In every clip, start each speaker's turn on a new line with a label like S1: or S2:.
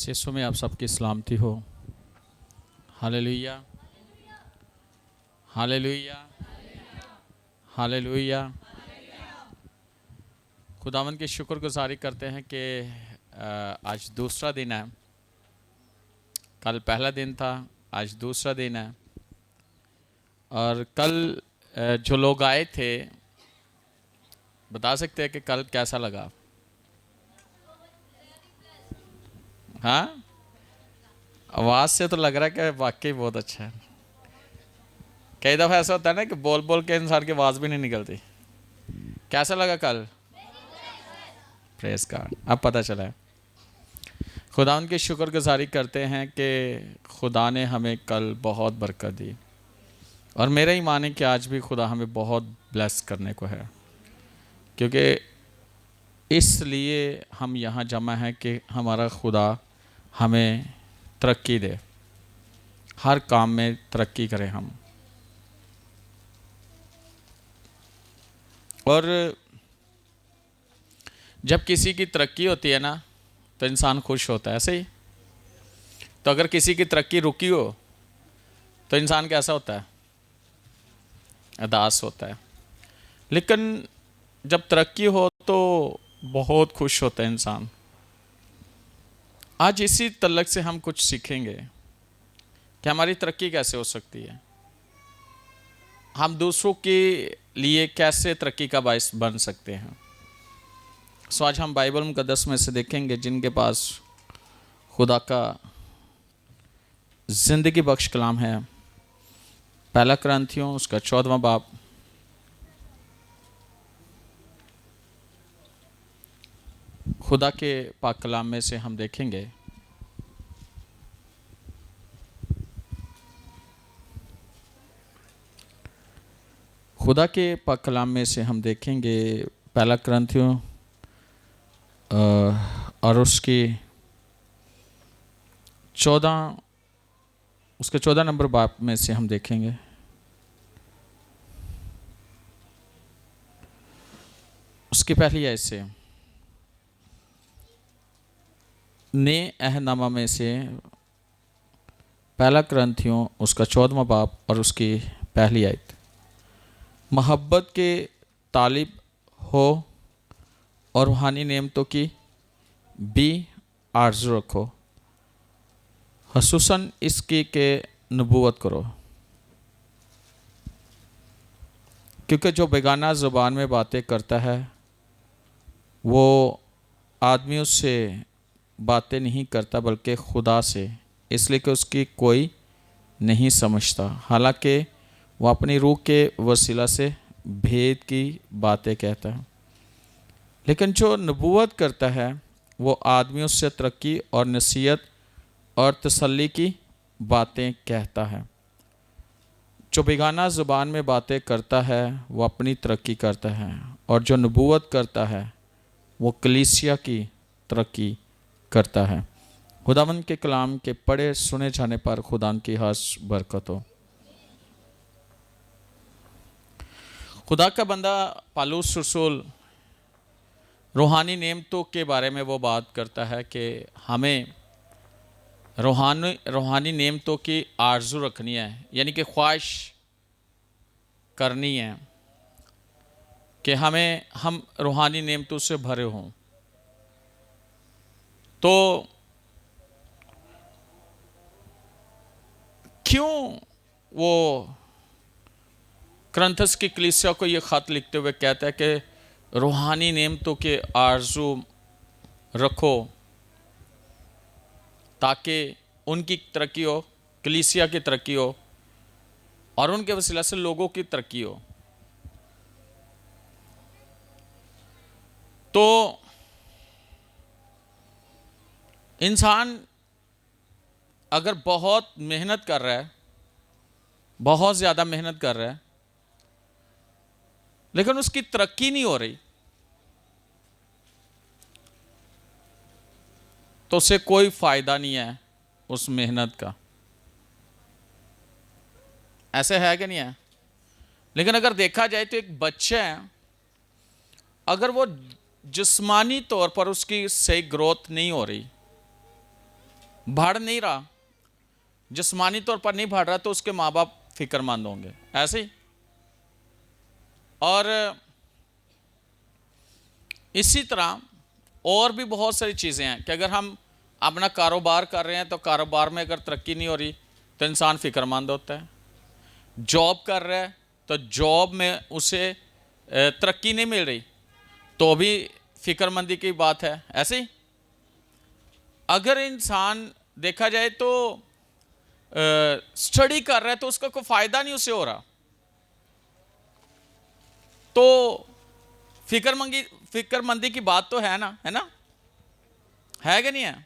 S1: मसीह में आप सबकी सलामती हो। Hallelujah, hallelujah, hallelujah. खुदावंद की शुक्रगुजारी करते हैं कि आज दूसरा दिन है। कल पहला दिन था, आज दूसरा दिन है। और कल जो लोग आए थे, बता सकते हैं कि कल कैसा लगा? हाँ, आवाज़ से तो लग रहा है कि वाकई बहुत अच्छा है। कई दफ़ा ऐसा होता है ना कि बोल बोल के इंसान की आवाज़ भी नहीं निकलती। कैसा लगा कल? प्रेस गॉड, अब पता चला है। खुदा उनकी शुक्रगुजारी करते हैं कि खुदा ने हमें कल बहुत बरकत दी, और मेरा ही माने कि आज भी खुदा हमें बहुत ब्लेस करने को है, क्योंकि इसलिए हम यहाँ जमा हैं कि हमारा खुदा हमें तरक्की दे, हर काम में तरक्की करें हम। और जब किसी की तरक्की होती है ना, तो इंसान खुश होता है। ऐसे ही तो अगर किसी की तरक्की रुकी हो तो इंसान कैसा होता है? उदास होता है। लेकिन जब तरक्की हो तो बहुत खुश होता है इंसान। आज इसी तलक से हम कुछ सीखेंगे कि हमारी तरक्की कैसे हो सकती है, हम दूसरों के लिए कैसे तरक्की का बायस बन सकते हैं। सो आज हम बाइबल मुकद्दस में से देखेंगे जिनके पास खुदा का ज़िंदगी बख्श कलाम है। पहला कुरिन्थियों उसका 14वां बाब, खुदा के पाक कलाम में से हम देखेंगे खुदा के पाक कलाम में से हम देखेंगे पहला कुरिन्थियों और उसके 14 नंबर बाब में से हम देखेंगे उसकी पहली आयत से। ने अहदनामा में से पहला कुरिन्थियों उसका 14वां बाब और उसकी पहली आयत। मोहब्बत के तालिब हो और रूहानी नेमतों की भी आरज़ू रखो, खसूसन इसकी के नबूवत करो, क्योंकि जो बेगाना ज़ुबान में बातें करता है वो आदमियों से बातें नहीं करता बल्कि खुदा से, इसलिए कि उसकी कोई नहीं समझता। हालांकि वो अपनी रूह के वसीला से भेद की बातें कहता है। लेकिन जो नबूवत करता है वो आदमियों से तरक्की और नसीहत और तसल्ली की बातें कहता है। जो बेगाना ज़ुबान में बातें करता है वो अपनी तरक्की करता है, और जो नबूवत करता है वो कलीसिया की तरक्की करता है। खुदावंद के कलाम के पढ़े सुने जाने पर खुदा की खास बरकत हो। खुदा का बंदा पालूस रसूल रूहानी नेमतों के बारे में वो बात करता है कि हमें रूहानी नेमतों की आरज़ू रखनी है, यानी कि ख्वाहिश करनी है कि हम रूहानी नेमतों से भरे हों। तो क्यों वो कुरिन्थस की कलीसिया को ये ख़त लिखते हुए कहता है कि रूहानी नेमतों के आरज़ू रखो ताकि उनकी तरक्की हो, कलीसिया की तरक्की हो, और उनके वसीला से लोगों की तरक्की हो। तो इंसान अगर बहुत मेहनत कर रहा है, बहुत ज़्यादा मेहनत कर रहा है, लेकिन उसकी तरक्की नहीं हो रही, तो उसे कोई फ़ायदा नहीं है उस मेहनत का। ऐसे है कि नहीं है? लेकिन अगर देखा जाए तो एक बच्चा है, अगर वो जिस्मानी तौर पर उसकी सही ग्रोथ नहीं हो रही, बढ़ नहीं रहा, जिस्मानी तौर पर नहीं बढ़ रहा, तो उसके माँ बाप फिक्रमंद होंगे, ऐसे ही। और इसी तरह और भी बहुत सारी चीज़ें हैं कि अगर हम अपना कारोबार कर रहे हैं तो कारोबार में अगर तरक्की नहीं हो रही तो इंसान फिक्रमंद होता है। जॉब कर रहा है तो जॉब में उसे तरक्की नहीं मिल रही तो भी फिक्रमंदी की बात है, ऐसे ही। अगर इंसान देखा जाए तो स्टडी कर रहा है तो उसका कोई फायदा नहीं उससे हो रहा, तो फिक्रमंदी की बात तो है ना, है ना, है कि नहीं है।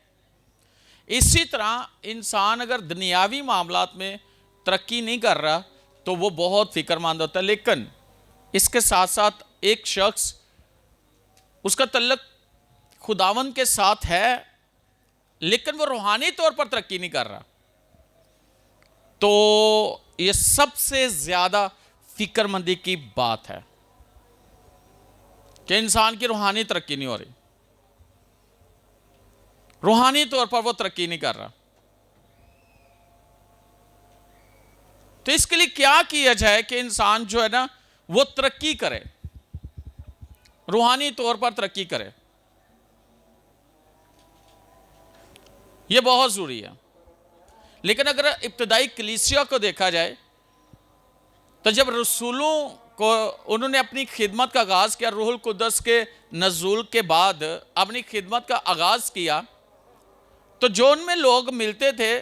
S1: इसी तरह इंसान अगर दुनियावी मामलात में तरक्की नहीं कर रहा तो वो बहुत फिक्रमंद होता है। लेकिन इसके साथ साथ एक शख्स, उसका तल्लुक खुदावंद के साथ है लेकिन वो रूहानी तौर पर तरक्की नहीं कर रहा, तो ये सबसे ज्यादा फिक्रमंदी की बात है कि इंसान की रूहानी तरक्की नहीं हो रही, रूहानी तौर पर वो तरक्की नहीं कर रहा। तो इसके लिए क्या किया जाए कि इंसान जो है ना वो तरक्की करे, रूहानी तौर पर तरक्की करे, यह बहुत जरूरी है। लेकिन अगर इब्तदाई कलीसिया को देखा जाए तो जब रसूलों को उन्होंने अपनी खिदमत का आगाज किया, रूहुल कुद्दस के नज़ूल के बाद अपनी खिदमत का आगाज किया, तो जो उनमें लोग मिलते थे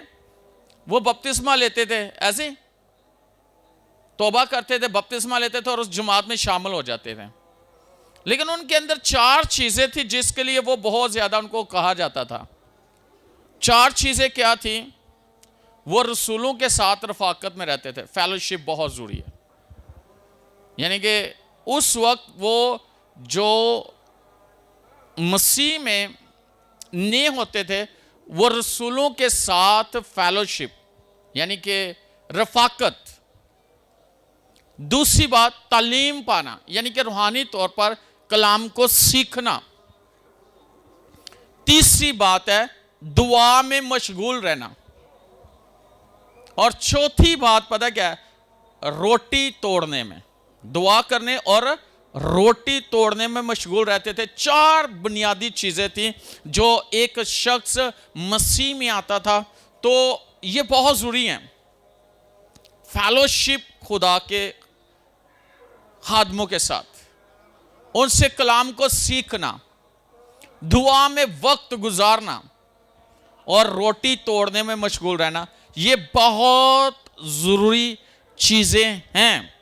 S1: वो बपतिस्मा लेते थे, ऐसे तौबा करते थे, बपतिस्मा लेते थे और उस जमात में शामिल हो जाते थे। लेकिन उनके अंदर 4 चीजें थी जिसके लिए वो बहुत ज्यादा उनको कहा जाता था। 4 चीजें क्या थी? वो रसूलों के साथ रफाकत में रहते थे, फेलोशिप बहुत जरूरी है। यानी कि उस वक्त वो जो मसीह में नहीं होते थे वो रसूलों के साथ फेलोशिप यानी कि रफाकत। दूसरी बात तालीम पाना यानी कि रूहानी तौर पर कलाम को सीखना। तीसरी बात है दुआ में मशगूल रहना। और चौथी बात पता क्या है? रोटी तोड़ने में, दुआ करने और रोटी तोड़ने में मशगूल रहते थे। 4 बुनियादी चीजें थी जो एक शख्स मसीह में आता था तो ये बहुत जरूरी है। फेलोशिप खुदा के खादमों के साथ, उनसे कलाम को सीखना, दुआ में वक्त गुजारना और रोटी तोड़ने में मशगूल रहना, ये बहुत जरूरी चीजें हैं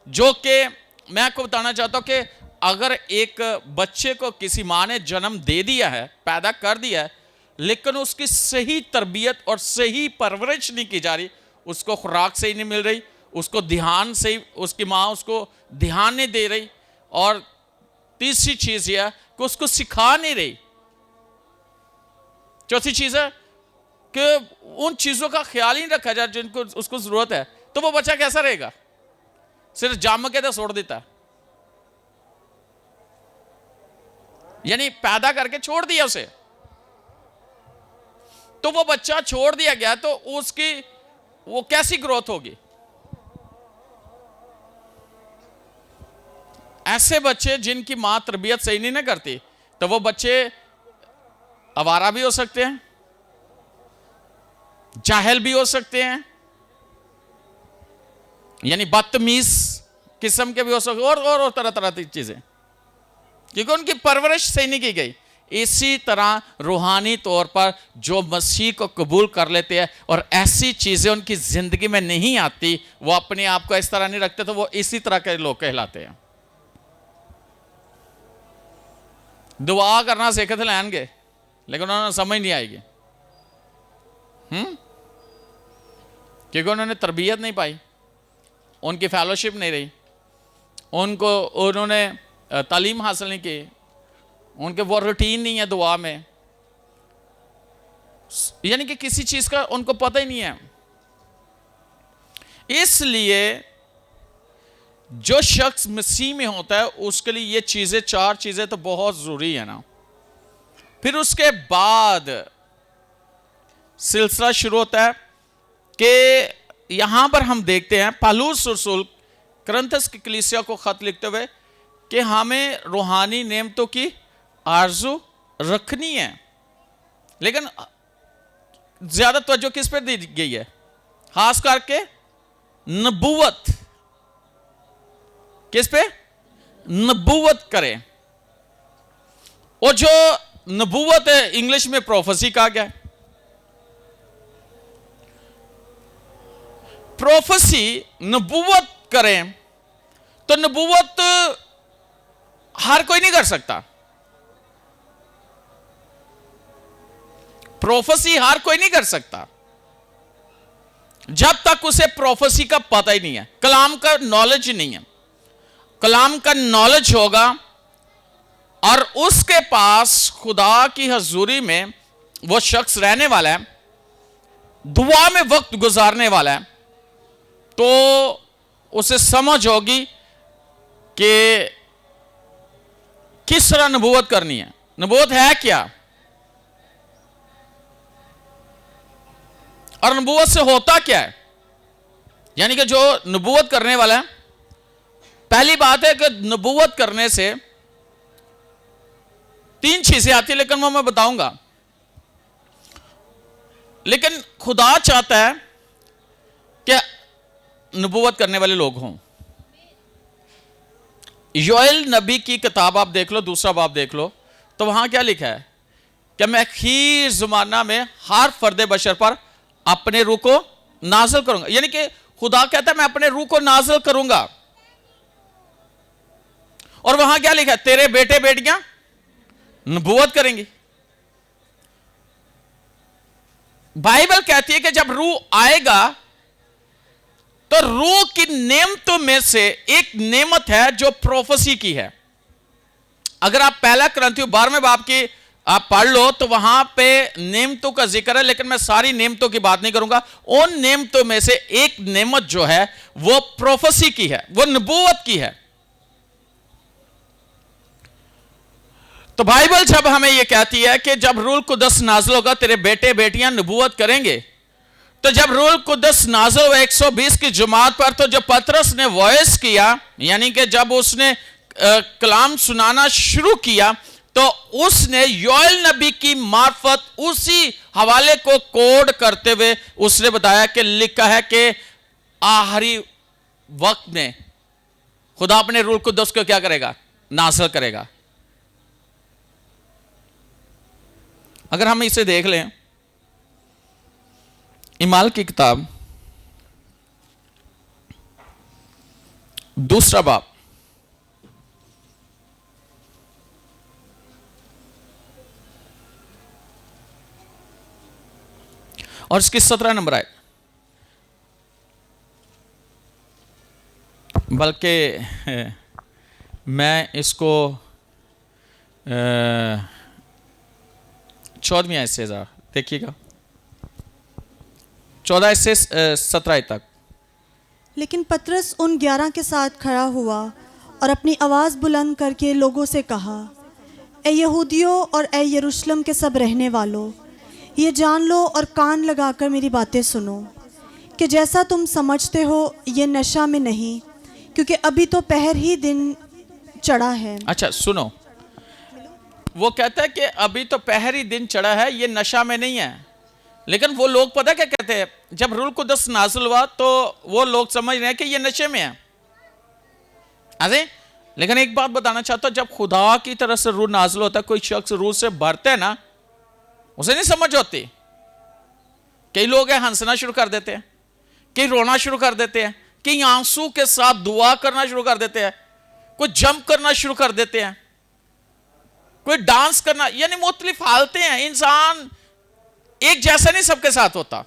S1: जो कि मैं आपको बताना चाहता हूं कि अगर एक बच्चे को किसी माँ ने जन्म दे दिया है, पैदा कर दिया है, लेकिन उसकी सही तरबियत और सही परवरिश नहीं की जा रही, उसको खुराक सही नहीं मिल रही, उसको ध्यान से उसकी माँ उसको ध्यान नहीं दे रही, और तीसरी चीज यह कि उसको सिखा नहीं रही, चौथी चीज है कि उन चीजों का ख्याल ही रखा जाए जिनको उसको जरूरत है, तो वो बच्चा कैसा रहेगा? सिर्फ जाम के तो छोड़ देता है, यानी पैदा करके छोड़ दिया उसे, तो वो बच्चा छोड़ दिया गया तो उसकी वो कैसी ग्रोथ होगी? ऐसे बच्चे जिनकी मां तरबियत सही नहीं ना करती तो वो बच्चे आवारा भी हो सकते हैं, जाहिल भी हो सकते हैं, यानी बदतमीज किस्म के भी हो सकते, और तरह तरह की चीजें, क्योंकि उनकी परवरिश सही नहीं की गई। इसी तरह रूहानी तौर पर जो मसीह को कबूल कर लेते हैं और ऐसी चीजें उनकी जिंदगी में नहीं आती, वो अपने आप को इस तरह नहीं रखते, तो वो इसी तरह के लोग कहलाते हैं। दुआ करना सीखे थे लैनगे, लेकिन उन्होंने समझ नहीं आएगी, क्योंकि उन्होंने तरबियत नहीं पाई, उनकी फेलोशिप नहीं रही, उन्होंने तालीम हासिल नहीं की, उनके वो रूटीन नहीं है दुआ में, यानी कि किसी चीज का उनको पता ही नहीं है। इसलिए जो शख्स मसीह में होता है उसके लिए ये चीजें 4 चीजें तो बहुत जरूरी है ना। फिर उसके बाद सिलसिला शुरू होता है कि यहां पर हम देखते हैं पौलुस रसूल कुरिन्थस की कलीसिया को खत लिखते हुए कि हमें रूहानी नेमतों की आरजू रखनी है, लेकिन ज्यादा तवज्जो किस पर दी गई है? खास करके नबूवत। किस पे? नबूवत करें। और जो नबूवत है इंग्लिश में प्रोफेसी कहा गया है। प्रोफेसी नबूवत करें तो नबूवत हर कोई नहीं कर सकता। प्रोफेसी हर कोई नहीं कर सकता जब तक उसे प्रोफेसी का पता ही नहीं है, कलाम का नॉलेज नहीं है। कलाम का नॉलेज होगा और उसके पास खुदा की हजूरी में वो शख्स रहने वाला है, दुआ में वक्त गुजारने वाला है, तो उसे समझ होगी कि किस तरह नबूवत करनी है। नबूवत है क्या और नबूवत से होता क्या है। यानी कि जो नबूवत करने वाला है, पहली बात है कि नबूवत करने से 3 चीजें आती है, लेकिन वो मैं बताऊंगा। लेकिन खुदा चाहता है कि नबूवत करने वाले लोग हों। योएल नबी की किताब आप देख लो, 2 बाब देख लो, तो वहां क्या लिखा है कि मैं आखिर ज़माना में हर फर्द बशर पर अपने रूह को नाज़िल करूंगा। यानी कि खुदा कहता है मैं अपने रूह को नाज़िल करूंगा। और वहां क्या लिखा है? तेरे बेटे बेटियां नबूवत करेंगी। बाइबल कहती है कि जब रूह आएगा तो रूह की नेमतों में से एक नेमत है जो प्रोफेसी की है। अगर आप 1 कुरिन्थियों 12वें बाब की आप पढ़ लो तो वहां पे नेमतों का जिक्र है, लेकिन मैं सारी नेमतों की बात नहीं करूंगा। उन नेमतों में से एक नेमत जो है वो प्रोफेसी की है, वो नबूवत की है। तो बाइबल जब हमें यह कहती है कि जब रूह कुदस नाज़िल होगा तेरे बेटे बेटियां नबूवत करेंगे, तो जब रूह कुदस नाज़िल हुआ 120 की जमात पर, तो जब पतरस ने वॉइस किया, यानी कि जब उसने कलाम सुनाना शुरू किया, तो उसने योएल नबी की मार्फत उसी हवाले को कोड करते हुए उसने बताया कि लिखा है कि आखिरी वक्त में खुदा अपने रूह कुदस को क्या करेगा? नाज़िल करेगा। अगर हम इसे देख लें, इमाल की किताब 2 बाब और इसकी 17 नंबर आए, बल्कि मैं इसको 14वीं आयत से जरा देखिएगा, 14 से 17 तक।
S2: लेकिन पतरस उन 11 के साथ खड़ा हुआ और अपनी आवाज़ बुलंद करके लोगों से कहा, ए यहूदियों और ए यरूशलेम के सब रहने वालों, ये जान लो और कान लगाकर मेरी बातें सुनो कि जैसा तुम समझते हो ये नशा में नहीं, क्योंकि अभी तो पहर ही दिन चढ़ा है।
S1: अच्छा सुनो, वो कहता है कि अभी तो पहर ही दिन चढ़ा है, ये नशा में नहीं है। लेकिन वो लोग पता क्या कहते हैं? जब रूह कुदस नाज़िल हुआ तो वो लोग समझ रहे हैं कि ये नशे में है। अरे लेकिन एक बात बताना चाहता हूं, जब खुदा की तरफ से रूह नाज़िल होता है, कोई शख्स रूह से भरता है ना, उसे नहीं समझ होती। कई लोग हैं हंसना शुरू कर देते हैं, कई रोना शुरू कर देते हैं, कई आंसू के साथ दुआ करना शुरू कर देते हैं, कोई जंप करना शुरू कर देते हैं, कोई डांस करना, यानी मुख्तलिफ हालतें हैं। इंसान एक जैसा नहीं सबके साथ होता।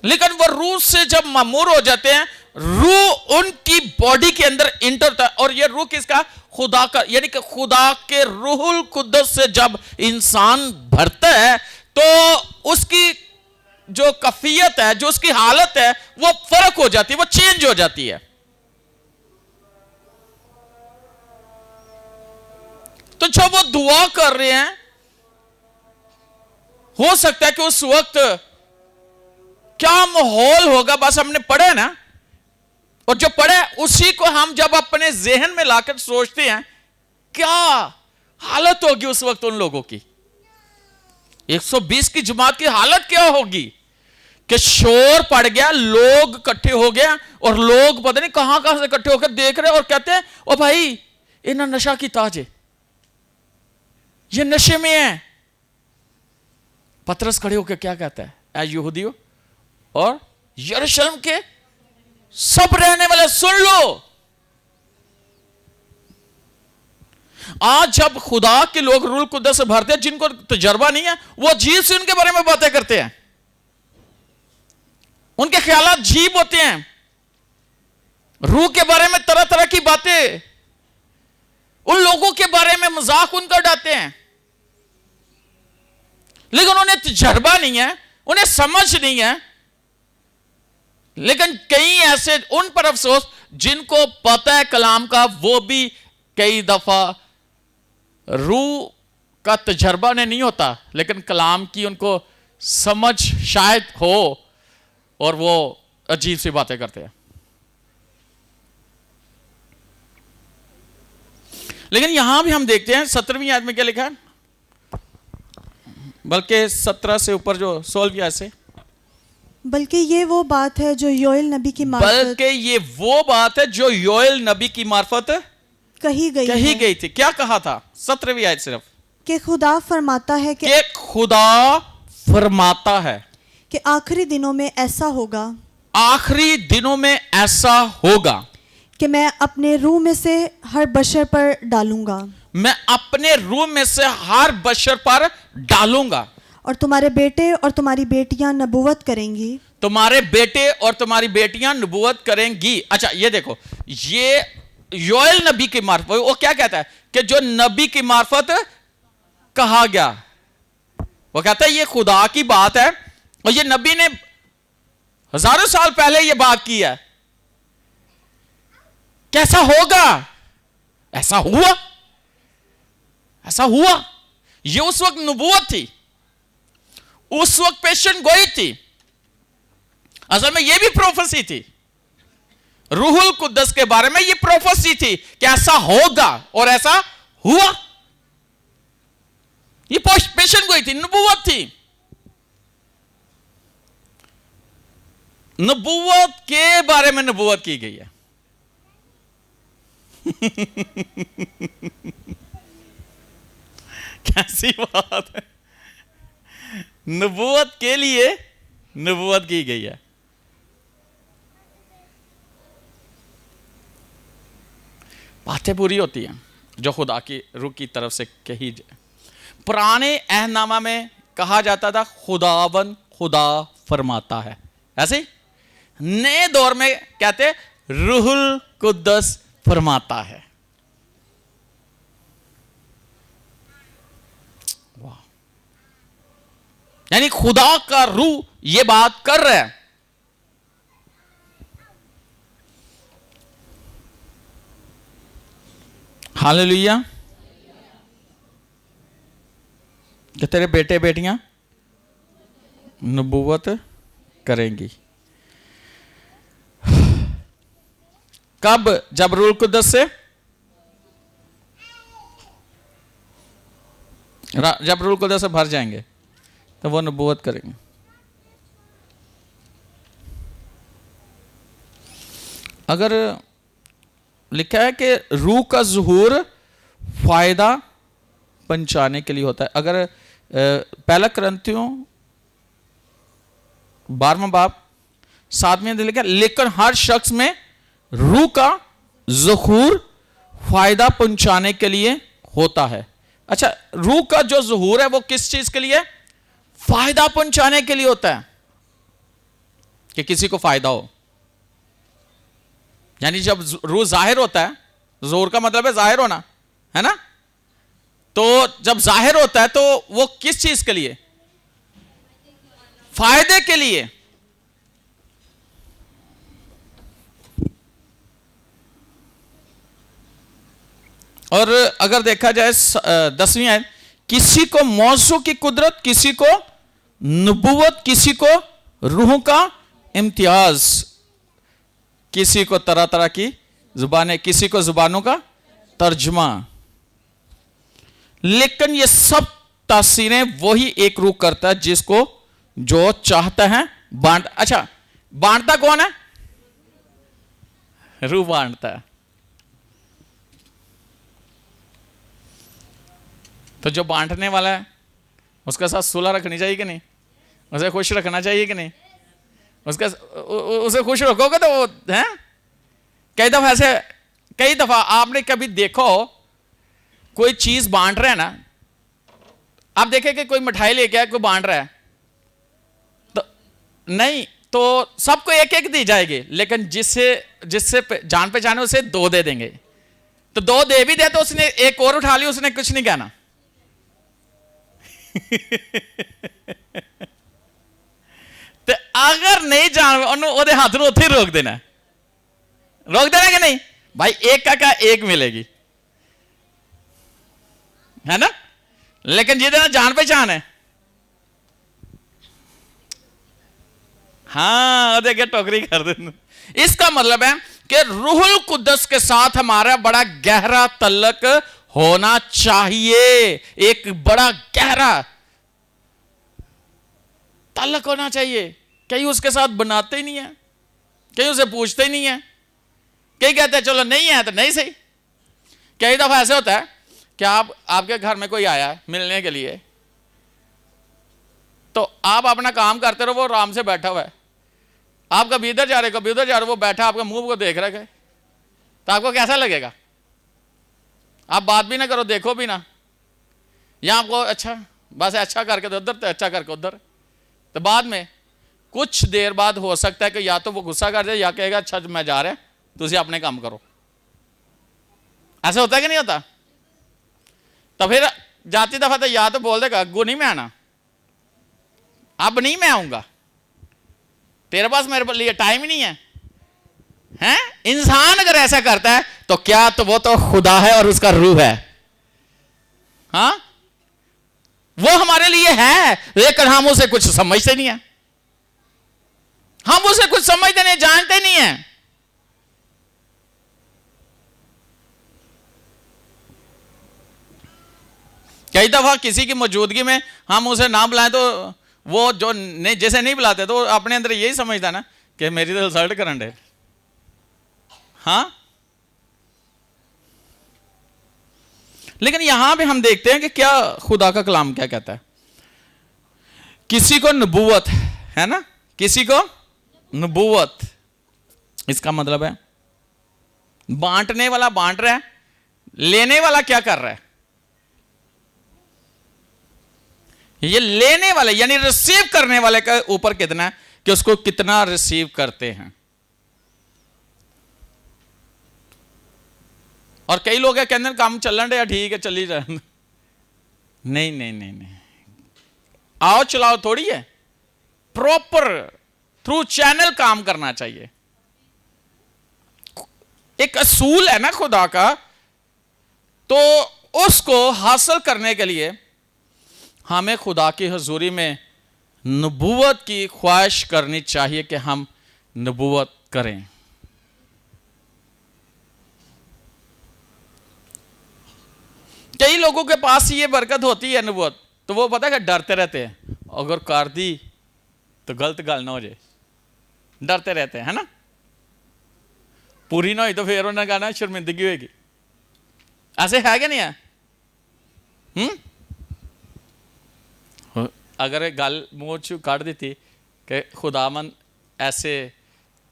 S1: लेकिन वो रूह से जब मामूर हो जाते हैं, रूह उनकी बॉडी के अंदर इंटर होता है। और ये रूह किसका? खुदा का। यानी कि खुदा के रूहुल कुद्दस से जब इंसान भरता है तो उसकी जो कफियत है, जो उसकी हालत है, वो फर्क हो जाती है, वो चेंज हो जाती है। तो जब वो दुआ कर रहे हैं, हो सकता है कि उस वक्त क्या माहौल होगा, बस हमने पढ़ा ना, और जो पढ़ा उसी को हम जब अपने जहन में लाकर सोचते हैं, क्या हालत होगी उस वक्त उन लोगों की। 120 की जमात की हालत क्या होगी कि शोर पड़ गया, लोग इकट्ठे हो गए, और लोग पता नहीं कहां कहां से इकट्ठे होकर देख रहे हैं और कहते हैं ओ भाई इन्हें नशा की ताज है, ये नशे में है। पतरस खड़े होकर क्या कहता है, ऐ यहूदियों और यरूशलेम के सब रहने वाले सुन लो। आज जब खुदा के लोग रूह कुद्दस से भरते हैं, जिनको तजर्बा नहीं है, वो अजीब से उनके बारे में बातें करते हैं, उनके ख्यालात अजीब होते हैं, रूह के बारे में तरह तरह की बातें, उन लोगों के बारे में मजाक उनका उड़ाते हैं, लेकिन उन्हें तजर्बा नहीं है, उन्हें समझ नहीं है। लेकिन कई ऐसे उन पर अफसोस जिनको पता है कलाम का, वो भी कई दफा रूह का तजर्बा उन्हें नहीं होता, लेकिन कलाम की उनको समझ शायद हो, और वो अजीब सी बातें करते हैं। लेकिन यहां भी हम देखते हैं 17वीं आयत में क्या लिखा है, बल्कि 17 से ऊपर जो 16वीं आयत से,
S2: बल्कि ये वो बात है जो योएल नबी की मार्फत कही गई
S1: थी। क्या कहा था 17वीं आयत सिर्फ,
S2: कि खुदा फरमाता है कि आखिरी दिनों में ऐसा होगा कि मैं अपने रूह में से हर बशर पर डालूंगा, और तुम्हारे बेटे और तुम्हारी बेटियां नबूवत करेंगी। अच्छा ये देखो, ये योएल नबी की मार्फत, वो क्या कहता है कि जो नबी की मार्फत कहा गया, वो कहता है ये खुदा की बात है, और ये नबी ने हजारों साल पहले ये बात की है। कैसा होगा, ऐसा हुआ। ये उस वक्त नबूवत थी, उस वक्त पेशन गोई थी, असल में ये भी प्रोफेसी थी, रूहुल कुद्दस के बारे में ये प्रोफेसी थी कि ऐसा होगा, और ऐसा हुआ। ये पेशन गोई थी, नबूवत थी। नबूवत के बारे में नबूवत की गई है। कैसी बात है, नबूवत के लिए नबूवत की गई है। बातें पूरी होती हैं जो खुदा की रूह की तरफ से कही जाए। पुराने अहदनामा में कहा जाता था खुदावन खुदा फरमाता है, ऐसे नए दौर में कहते रूहुल कुद्दस फरमाता है। वाह, यानी खुदा का रूह ये बात कर रहा है। हालेलुया। कि तेरे बेटे बेटियां नबूवत करेंगी। कब? जब रूह कुद्दस से, जब रूह कुद्दस से भर जाएंगे तो वो नबूवत करेंगे। अगर लिखा है कि रूह का ज़ुहूर फायदा पहुंचाने के लिए होता है, अगर पहला कुरिन्थियों 12वां बाब 7वें अध्याय लिखा, लेकिन हर शख्स में रूह का ज़ुहूर फायदा पहुंचाने के लिए होता है। अच्छा, रूह का जो ज़ुहूर है वो किस चीज के लिए? फायदा पहुंचाने के लिए होता है, कि किसी को फायदा हो। यानी जब रूह जाहिर होता है, ज़ुहूर का मतलब है जाहिर होना, है ना? तो जब जाहिर होता है तो वो किस चीज के लिए? फायदे के लिए। और अगर देखा जाए 10वीं आयत, किसी को मौजू की कुदरत, किसी को
S1: नबूवत किसी को रूहों का इम्तियाज, किसी को तरह तरह की जुबानें, किसी को जुबानों का तर्जमा। लेकिन ये सब तासीरें वही एक रूह करता है जिसको जो चाहता है बांट। अच्छा, बांटता कौन है? रूह बांटता है। तो जो बांटने वाला है उसके साथ सुलह रखनी चाहिए कि नहीं? उसे खुश रखना चाहिए कि नहीं? उसे खुश रखोगे तो वो है। कई दफा आपने कभी देखो कोई चीज बांट रहा है ना, आप देखें कि कोई मिठाई लेके आया, कोई बांट रहा है, तो नहीं तो सबको एक एक दी जाएगी, लेकिन जिससे जिससे जान पहचाने उसे दो दे देंगे। तो दो दे भी दे तो उसने एक और उठा ली, उसने कुछ नहीं कहना। तो अगर नहीं जान ओदे हाथ में उथे रोक देना कि नहीं भाई, एक का एक मिलेगी, है ना। लेकिन जिधर जान पहचान है, हाँ अगे टोकरी कर दे। इसका मतलब है कि रूहुल कुद्दस के साथ हमारा बड़ा गहरा तल्लक होना चाहिए, एक बड़ा गहरा ताल्लुक होना चाहिए। कहीं उसके साथ बनाते ही नहीं है, कहीं उसे पूछते ही नहीं है, कहीं कहते हैं चलो नहीं है तो नहीं सही। कई दफा ऐसे होता है कि आपके घर में कोई आया मिलने के लिए, तो आप अपना काम करते रहो, वो आराम से बैठा हुआ है, आप कभी इधर जा रहे कभी उधर जा रहे, वो बैठा आपके मुंह को देख रहा है, तो आपको कैसा लगेगा? आप बात भी ना करो, देखो भी ना, या आपको अच्छा बस अच्छा करके तो उधर, तो अच्छा करके उधर, तो बाद में कुछ देर बाद हो सकता है कि या तो वो गुस्सा कर जाए या कहेगा अच्छा मैं जा रहा तुझे अपने काम करो। ऐसा होता है कि नहीं होता? तो फिर जाती दफा तो या तो बोल देगा अग्गू नहीं मैं आना, अब नहीं मैं आऊंगा, तेरे पास मेरे लिए टाइम ही नहीं है। हैं? इंसान अगर ऐसा करता है तो क्या, तो वो तो खुदा है और उसका रूह है। हाँ, वो हमारे लिए है, लेकिन हम उसे कुछ समझते नहीं है, हम उसे कुछ समझते नहीं, जानते नहीं है। कई दफा किसी की मौजूदगी में हम उसे ना बुलाएं तो वो जो नहीं, जैसे नहीं बुलाते तो अपने अंदर यही समझता ना कि मेरी तो इंसल्ट करन दे। हाँ, लेकिन यहां पे हम देखते हैं कि क्या खुदा का कलाम क्या कहता है। किसी को नबूवत है ना, किसी को नबूवत, इसका मतलब है बांटने वाला बांट रहा है, लेने वाला क्या कर रहा है? ये लेने वाले यानी रिसीव करने वाले का ऊपर कितना है कि उसको कितना रिसीव करते हैं। और कई लोग कहते हैं काम चलन रहा ठीक है चली जाए, नहीं नहीं नहीं नहीं, आओ चलाओ थोड़ी है, प्रॉपर थ्रू चैनल काम करना चाहिए। एक असूल है ना खुदा का, तो उसको हासिल करने के लिए हमें खुदा की हुजूरी में नबूवत की ख्वाहिश करनी चाहिए कि हम नबूवत करें। कई लोगों के पास ये बरकत होती है नबूवत, तो वो पता है कि डरते रहते हैं, अगर कर दी तो गलत गल ना हो जाए, डरते रहते हैं, है ना। पूरी ना हुई तो फिर उन्होंने कहना शर्मिंदगी होगी। ऐसे है कि नहीं है? अगर गल मुंह च काट दी थी कि खुदामंद ऐसे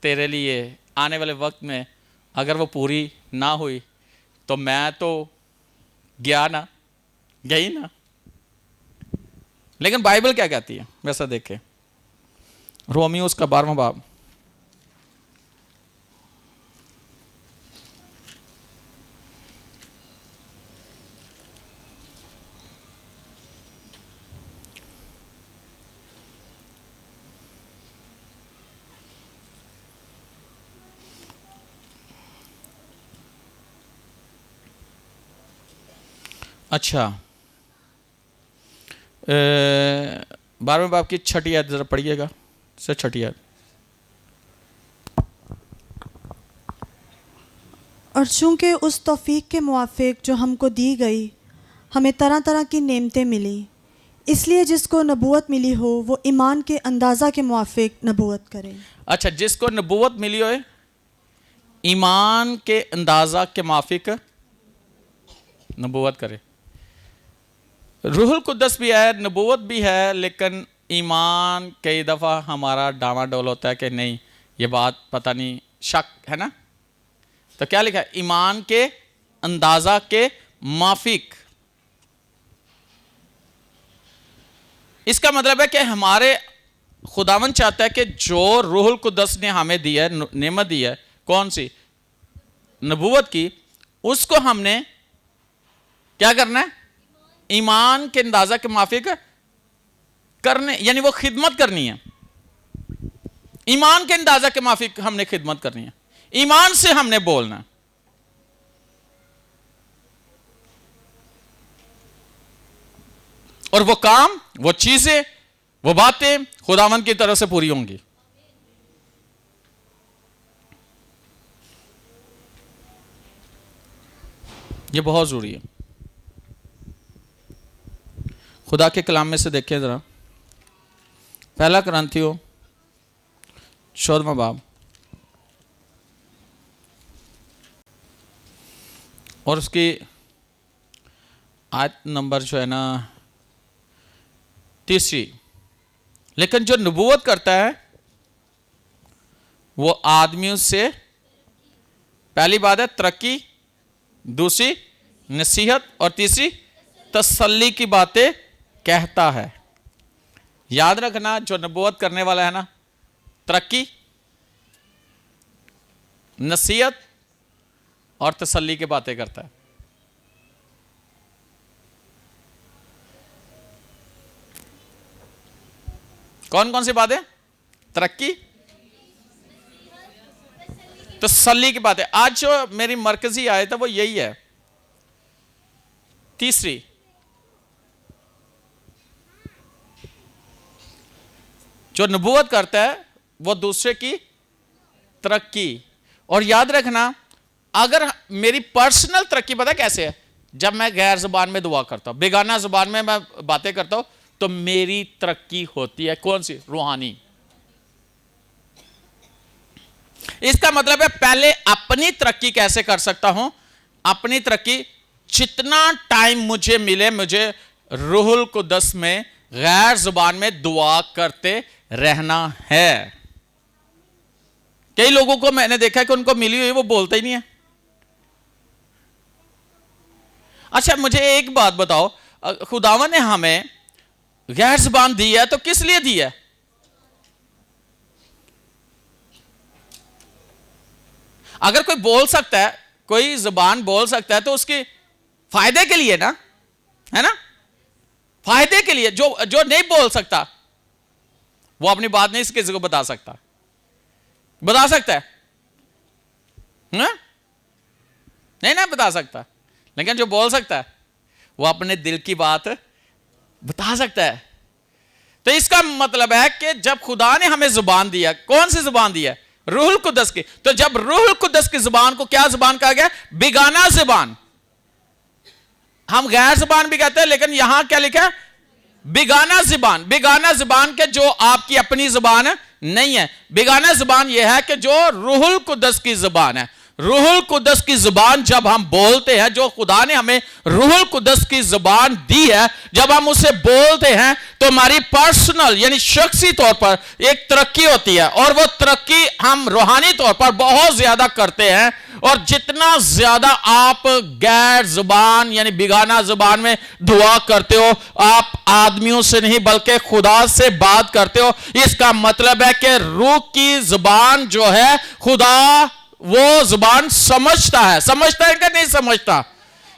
S1: तेरे लिए आने वाले वक्त में अगर वो पूरी ना हुई तो मैं तो गया ना, गई ना। लेकिन बाइबल क्या कहती है वैसा देखें, रोमियो उसका 12वां बाब, अच्छा 12वें बाब की 6ठी आयत जरा पढ़िएगा, से 6ठी आयत।
S2: और चूँकि उस तौफीक के मुआफिक जो हमको दी गई हमें तरह तरह की नेमतें मिली, इसलिए जिसको नबूवत मिली हो वो ईमान के अंदाज़ा के मुआफिक नबूवत करे।
S1: अच्छा, जिसको नबूवत मिली हो ईमान के अंदाजा के माफिक नबूवत करे। रूहुल कुद्दस भी है, नबूवत भी है, लेकिन ईमान कई दफ़ा हमारा डामाडोल होता है कि नहीं ये बात पता नहीं, शक है ना। तो क्या लिखा है? ईमान के अंदाजा के माफिक। इसका मतलब है कि हमारे खुदावन चाहता है कि जो रूहुल कुद्दस ने हमें दी है, नेमत दी है, कौन सी? नबूवत की, उसको हमने क्या करना है? ईमान के अंदाजा के माफिक करने, यानी वो खिदमत करनी है। ईमान के अंदाजा के माफिक हमने खिदमत करनी है, ईमान से हमने बोलना। और वो काम, वो चीजें, वो बातें खुदावन की तरफ से पूरी होंगी। ये बहुत जरूरी है। खुदा के कलाम में से देखें जरा, पहला कुरिन्थियों 14वां बाब और उसकी आयत नंबर जो है ना 3। लेकिन जो नबूवत करता है वो आदमियों से, पहली बात है तरक्की, दूसरी नसीहत और तीसरी तसल्ली की बातें कहता है। याद रखना, जो नबूवत करने वाला है ना, तरक्की, नसीहत और तसल्ली की बातें करता है। कौन कौन सी बातें? तरक्की, तसल्ली की बातें। आज जो मेरी मरकजी आयत है वो यही है। तीसरी, जो नबूवत करता है वो दूसरे की तरक्की। और याद रखना, अगर मेरी पर्सनल तरक्की पता कैसे है? जब मैं गैर जुबान में दुआ करता हूं, बेगाना जुबान में मैं बातें करता हूं, तो मेरी तरक्की होती है। कौन सी? रूहानी। इसका मतलब है पहले अपनी तरक्की कैसे कर सकता हूं? अपनी तरक्की, जितना टाइम मुझे मिले, मुझे रूहुल कुद्दस में गैर जुबान में दुआ करते रहना है। कई लोगों को मैंने देखा है कि उनको मिली हुई वो बोलते ही नहीं है। अच्छा, मुझे एक बात बताओ, खुदावन ने हमें गैर जुबान दी है तो किस लिए दी है? अगर कोई बोल सकता है, कोई जुबान बोल सकता है तो उसके फायदे के लिए ना, है ना, फायदे के लिए। जो नहीं बोल सकता वो अपनी बात नहीं किसी को बता सकता। बता सकता है ना? नहीं ना बता सकता, लेकिन जो बोल सकता है वो अपने दिल की बात बता सकता है। तो इसका मतलब है कि जब खुदा ने हमें जुबान दिया, कौन सी जुबान दी है? रूहुल कुद्दस की। तो जब रूहुल कुद्दस की जुबान को क्या जुबान कहा गया? बेगाना जुबान। हम गैर जुबान भी कहते हैं, लेकिन यहां क्या लिखा है? बेगाना जुबान। बेगाना जुबान के जो आपकी अपनी जुबान नहीं है। बेगाना जुबान यह है कि जो रूहुल कुद्दस की जुबान है। रूहुल कुद्दस की जुबान जब हम बोलते हैं, जो खुदा ने हमें रूहुल कुद्दस की जुबान दी है, जब हम उसे बोलते हैं तो हमारी पर्सनल यानी शख्सी तौर पर एक तरक्की होती है। और वो तरक्की हम रूहानी तौर पर बहुत ज्यादा करते हैं। और जितना ज्यादा आप गैर जुबान यानी बेगाना जुबान में दुआ करते हो, आप आदमियों से नहीं बल्कि खुदा से बात करते हो। इसका मतलब है कि रूह की जुबान जो है, खुदा वो जुबान समझता है। समझता है कि नहीं समझता?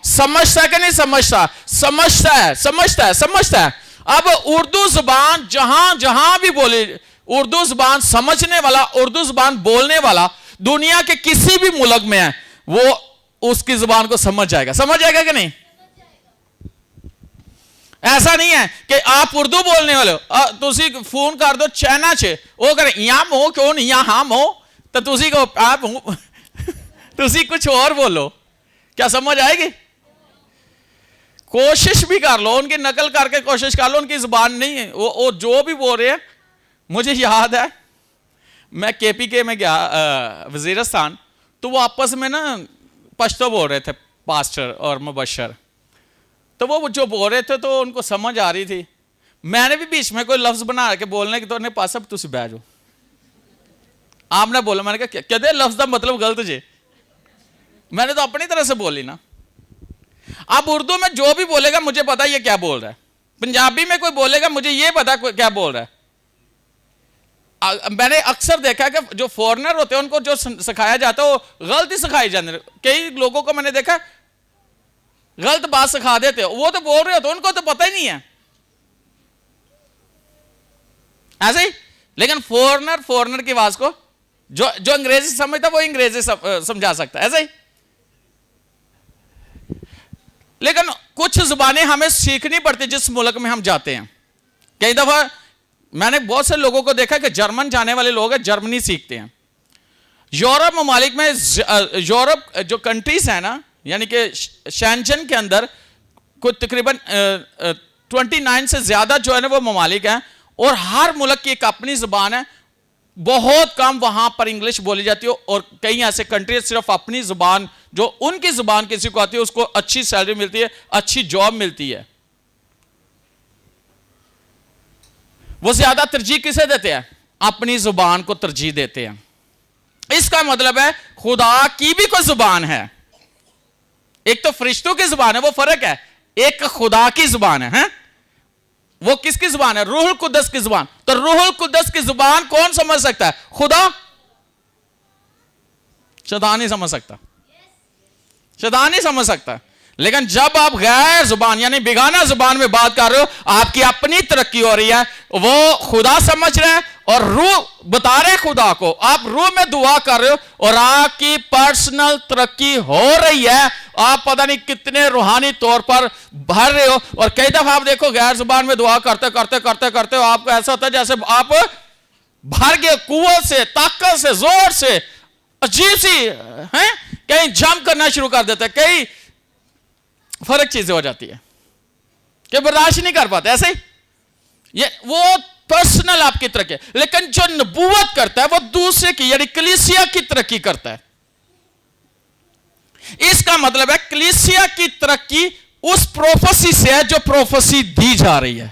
S1: समझता है कि नहीं समझता? समझता है, समझता है, समझता है। अब उर्दू जुबान जहां जहां भी बोले, उर्दू जुबान समझने वाला, उर्दू जुबान बोलने वाला दुनिया के किसी भी मुल्क में है, वो उसकी जुबान को समझ जाएगा। समझ जाएगा कि नहीं? ऐसा नहीं है कि आप उर्दू बोलने वाले हो, तुसी फोन कर दो चाइना च, वो करें यहाँ मो क्यों नहीं यहाँ मो, तो तुसी को आप तुसी कुछ और बोलो, क्या समझ आएगी? कोशिश भी कर लो, उनकी नकल करके कोशिश कर लो, उनकी जुबान नहीं है वो जो भी बोल रहे हैं। मुझे याद है मैं KPK में गया वजीरिस्तान, तो वो आपस में ना पश्तो बोल रहे थे, पास्टर और मुबशर, तो वो जो बोल रहे थे तो उनको समझ आ रही थी। मैंने भी बीच में कोई लफ्ज बना के बोलने के तो उन्हें पास, अब तुम बह जाओ, आपने बोला, मैंने कहा कहते लफ्ज का मतलब गलत जे, मैंने तो अपनी तरह से बोली ना। अब उर्दू में जो भी बोलेगा मुझे पता ये क्या बोल रहा है, पंजाबी में कोई बोलेगा मुझे ये पता क्या बोल रहा है। मैंने अक्सर देखा कि जो फॉरेनर होते हैं उनको जो सिखाया जाता है वो गलत ही सिखाई जाती है। कई लोगों को मैंने देखा गलत बात सिखा देते हो, वो तो बोल रहे होते उनको तो पता ही नहीं है ऐसे ही। लेकिन फॉरेनर की आवाज को जो अंग्रेजी समझता वो अंग्रेजी समझा सकता है ऐसे ही। लेकिन कुछ जुबानें हमें सीखनी पड़ती जिस मुल्क में हम जाते हैं। कई दफा मैंने बहुत से लोगों को देखा कि जर्मन जाने वाले लोग हैं, जर्मनी सीखते हैं। यूरोप ममालिक में, यूरोप जो कंट्रीज है ना, यानी कि शेंजन के अंदर कुछ तकरीबन 29 से ज्यादा जो है ना वो ममालिक हैं, और हर मुल्क की एक अपनी जुबान है। बहुत कम वहां पर इंग्लिश बोली जाती है, और कई ऐसे कंट्री सिर्फ अपनी जुबान, जो उनकी जुबान किसी को आती है उसको अच्छी सैलरी मिलती है, अच्छी जॉब मिलती है। वो ज्यादा तरजीह किसे देते हैं? अपनी जुबान को तरजीह देते हैं। इसका मतलब है खुदा की भी कोई जुबान है। एक तो फरिश्तों की जुबान है, वो फर्क है, एक खुदा की जुबान है। वो किसकी जुबान है? रूहुल कुद्दस की जुबान। तो रूहुल कुद्दस की जुबान कौन समझ सकता है? खुदा। शैतान नहीं समझ सकता, शैतान नहीं समझ सकता। लेकिन जब आप गैर जुबान यानी बेगाना जुबान में बात कर रहे हो, आपकी अपनी तरक्की हो रही है, वो खुदा समझ रहे हैं और रूह बता रहे खुदा को, आप रूह में दुआ कर रहे हो और आपकी पर्सनल तरक्की हो रही है। आप पता नहीं कितने रूहानी तौर पर भर रहे हो। और कई दफा आप देखो गैर जुबान में दुआ करते करते करते करते हो, आपको ऐसा होता है जैसे आप भर गए कुव्वत से, ताकत से, जोर से, अजीब सी है, कहीं जंप करना शुरू कर देते हैं, कई फर्क चीजें हो जाती है कि बर्दाश्त नहीं कर पाते ऐसे ही। ये वो पर्सनल आपकी तरक्की। लेकिन जो नबूवत करता है वो दूसरे की यानी कलीसिया की तरक्की करता है। इसका मतलब है कलीसिया की तरक्की उस प्रोफेसी से है जो प्रोफेसी दी जा रही है।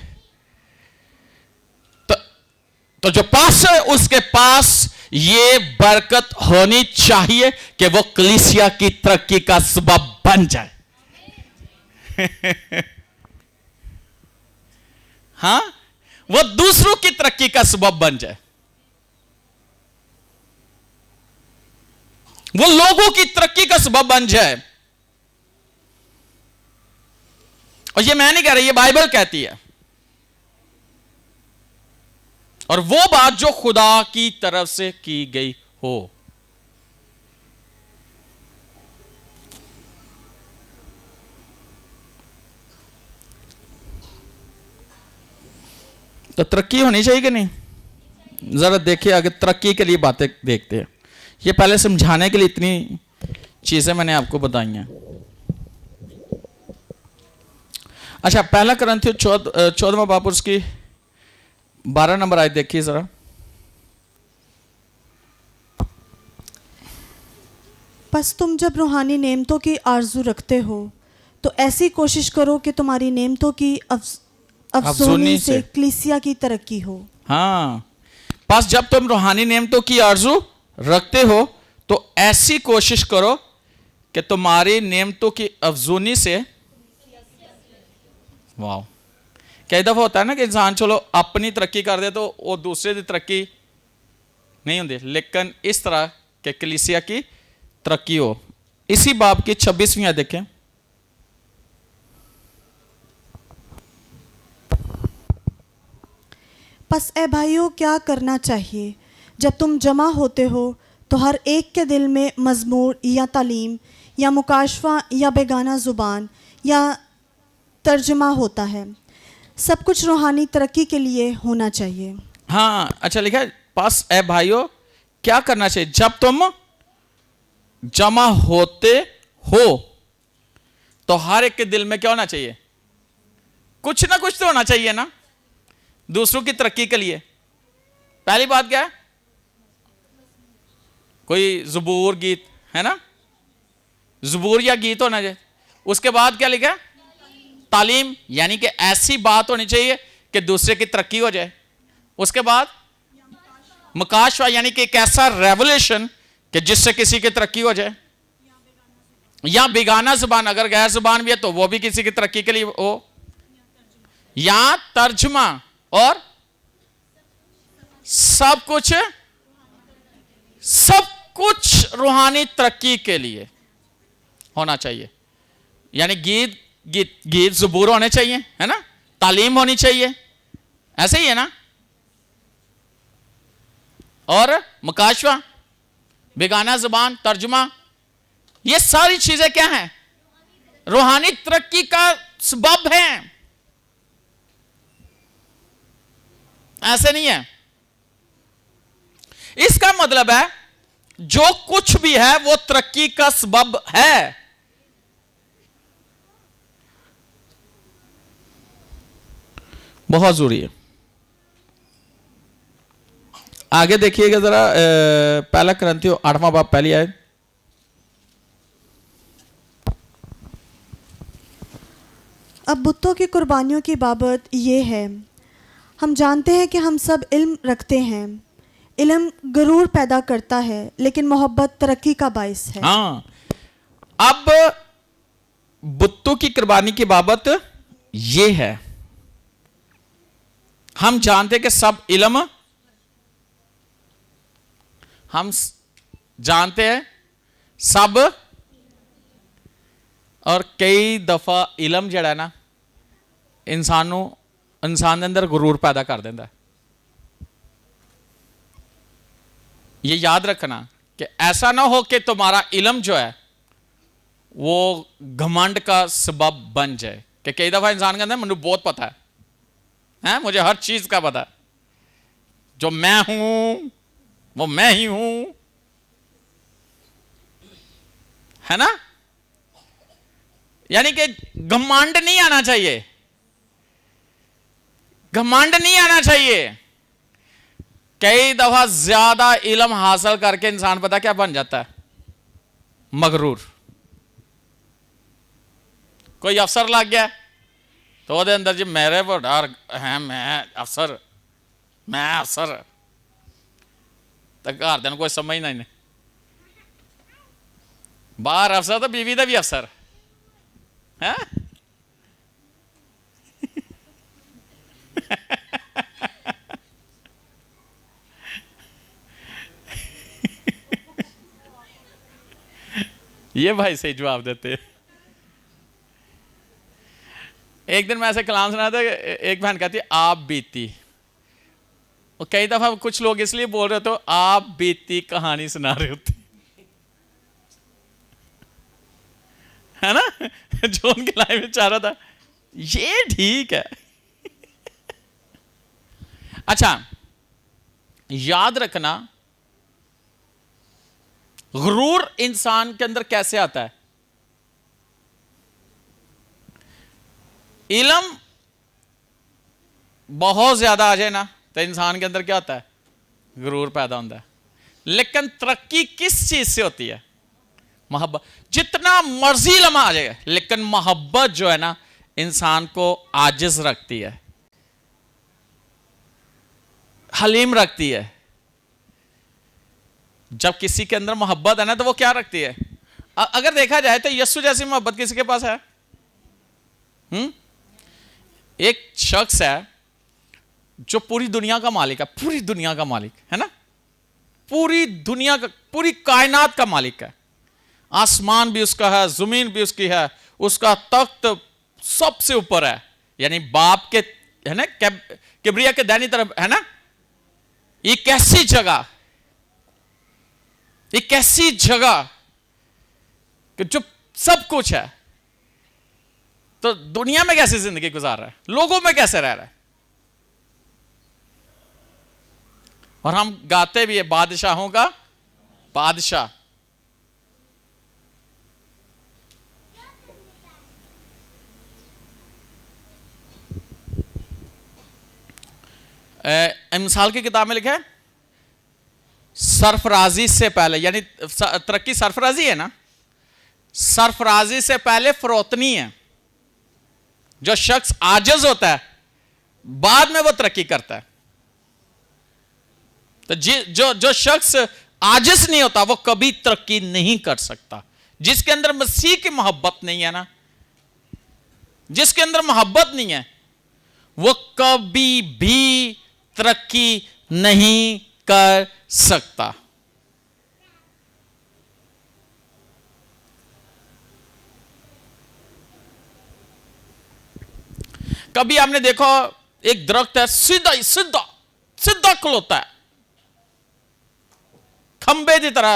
S1: तो जो पास है उसके पास ये बरकत होनी चाहिए कि वो कलीसिया की तरक्की का सबब बन जाए। हाँ, वो दूसरों की तरक्की का सबब बन जाए, वो लोगों की तरक्की का सबब बन जाए। और ये मैं नहीं कह रही, ये बाइबल कहती है। और वो बात जो खुदा की तरफ से की गई हो। तो तरक्की होनी चाहिए कि नहीं? जरा देखिए आगे, तरक्की के लिए बातें देखते हैं। ये पहले समझाने के लिए इतनी चीजें मैंने आपको बताई हैं। अच्छा, पहला करंथियों 14वां बाब उसकी 12 नंबर आयत देखिए जरा।
S2: बस तुम जब रूहानी नेमतों की आरजू रखते हो तो ऐसी कोशिश करो कि तुम्हारी नेमतों की अफजूनी से कलीसिया की तरक्की हो। हाँ,
S1: बस जब तुम रूहानी नेमतों की आरजू रखते हो तो ऐसी कोशिश करो कि तुम्हारी नेमतों की अफजूनी से, वाह, कई दफा होता है ना कि इंसान चलो अपनी तरक्की कर दे तो वो दूसरे की तरक्की नहीं होती, लेकिन इस तरह के कलीसिया की तरक्की हो। इसी बाब की 26वीं आयत देखें।
S2: बस ए भाइयों, क्या करना चाहिए? जब तुम जमा होते हो तो हर एक के दिल में मज़मूर या तालीम या मुकाशफा या बेगाना ज़ुबान या तर्जमा होता है, सब कुछ रूहानी तरक्की के लिए होना चाहिए।
S1: हाँ, अच्छा लिखा है पास ए भाइयों, क्या करना चाहिए जब तुम जमा होते हो तो हर एक के दिल में क्या होना चाहिए? कुछ ना कुछ तो होना चाहिए ना, दूसरों की तरक्की के लिए। पहली बात क्या है? कोई ज़बूर गीत है ना, ज़बूर या गीत होना चाहिए। उसके बाद क्या लिखा है? तालीम, यानी कि ऐसी बात होनी चाहिए कि दूसरे की तरक्की हो जाए। उसके बाद मुकाशवा, यानी कि एक ऐसा रेवलेशन कि जिससे किसी की तरक्की हो जाए। या बेगाना जुबान, अगर गैर जुबान भी है तो वो भी किसी की तरक्की के लिए हो। या तर्जुमा, और सब कुछ रूहानी तरक्की के लिए होना चाहिए। यानी गीत ज़बूर होने चाहिए, है ना, तालीम होनी चाहिए, ऐसे ही है ना। और मुकाशवा, बेगाना जुबान, तर्जुमा, ये सारी चीजें क्या हैं? रूहानी तरक्की का सबब हैं। ऐसे नहीं है। इसका मतलब है जो कुछ भी है वो तरक्की का सबब है। बहुत जरूरी है। आगे देखिएगा जरा, पहला करंथियों 8वां बाब पहली आयत।
S2: अब बुतों की कुर्बानियों की बाबत ये है, हम जानते हैं कि हम सब इल्म रखते हैं। इल्म गरूर पैदा करता है, लेकिन मोहब्बत तरक्की का बाइस है।
S1: हाँ, अब बुतों की कुर्बानी की बाबत ये है, हम जानते हैं कि सब इल्म, हम जानते हैं सब, और कई दफा इलम जड़ा ना इंसान के अंदर गुरूर पैदा कर देता है। ये याद रखना कि ऐसा ना हो कि तुम्हारा इलम जो है वो घमंड का सबब बन जाए। कि कई दफा इंसान के अंदर मुझे बहुत पता है, मुझे हर चीज का पता है, जो मैं हूं वो मैं ही हूं, है ना। यानी कि घमंड नहीं आना चाहिए, घमंड नहीं आना चाहिए। कई दफा ज्यादा इल्म हासिल करके इंसान पता क्या बन जाता है? मगरूर। कोई अफसर लग गया तो वो अंदर जी मेरे वो डर है, मैं अफसर तो घर दिन कोई समझना ही नहीं। बाहर अफसर तो बीवी का भी अफसर है। ये भाई सही जवाब देते हैं। एक दिन मैं ऐसे कलाम सुना था, एक बहन कहती आप बीती, और कई दफा कुछ लोग इसलिए बोल रहे तो आप बीती कहानी सुना रहे होते, है ना। जो उनके लाइफ में चाह रहा था, ये ठीक है। अच्छा, याद रखना गुरूर इंसान के अंदर कैसे आता है? इल्म बहुत ज्यादा आ जाए ना तो इंसान के अंदर क्या होता है? गुरूर पैदा होता है। लेकिन तरक्की किस चीज से होती है? मोहब्बत। जितना मर्जी लम्हा आ जाएगा, लेकिन मोहब्बत जो है ना इंसान को आजिज रखती है, हलीम रखती है। जब किसी के अंदर मोहब्बत है ना तो वो क्या रखती है? अगर देखा जाए तो यस्सु जैसी मोहब्बत किसी के पास है? एक शख्स है जो पूरी दुनिया का मालिक है, पूरी दुनिया का मालिक है ना, पूरी दुनिया का, पूरी कायनात का मालिक है। आसमान भी उसका है, जमीन भी उसकी है, उसका तख्त सबसे ऊपर है, यानी बाप के, है ना, किबरिया के दाहिनी तरफ, है ना। एक ऐसी जगह, एक ऐसी जगह कि जो सब कुछ है। तो दुनिया में कैसे जिंदगी गुजार रहा है, लोगों में कैसे रह रहा है। और हम गाते भी है बादशाहों का बादशाह। मिसाल की किताब में लिखा है सरफराजी से पहले, यानी तरक्की सरफराजी है ना, सरफराजी से पहले फरोतनी है। जो शख्स आजिज होता है बाद में वो तरक्की करता है। तो जो शख्स आजिज नहीं होता वो कभी तरक्की नहीं कर सकता। जिसके अंदर मसीह की मोहब्बत नहीं है ना, जिसके अंदर मोहब्बत नहीं है, वो कभी भी तरक्की नहीं कर सकता। कभी आपने देखो एक दरख्त है, सीधा सीधा सीधा खलोता है, खंबे की तरह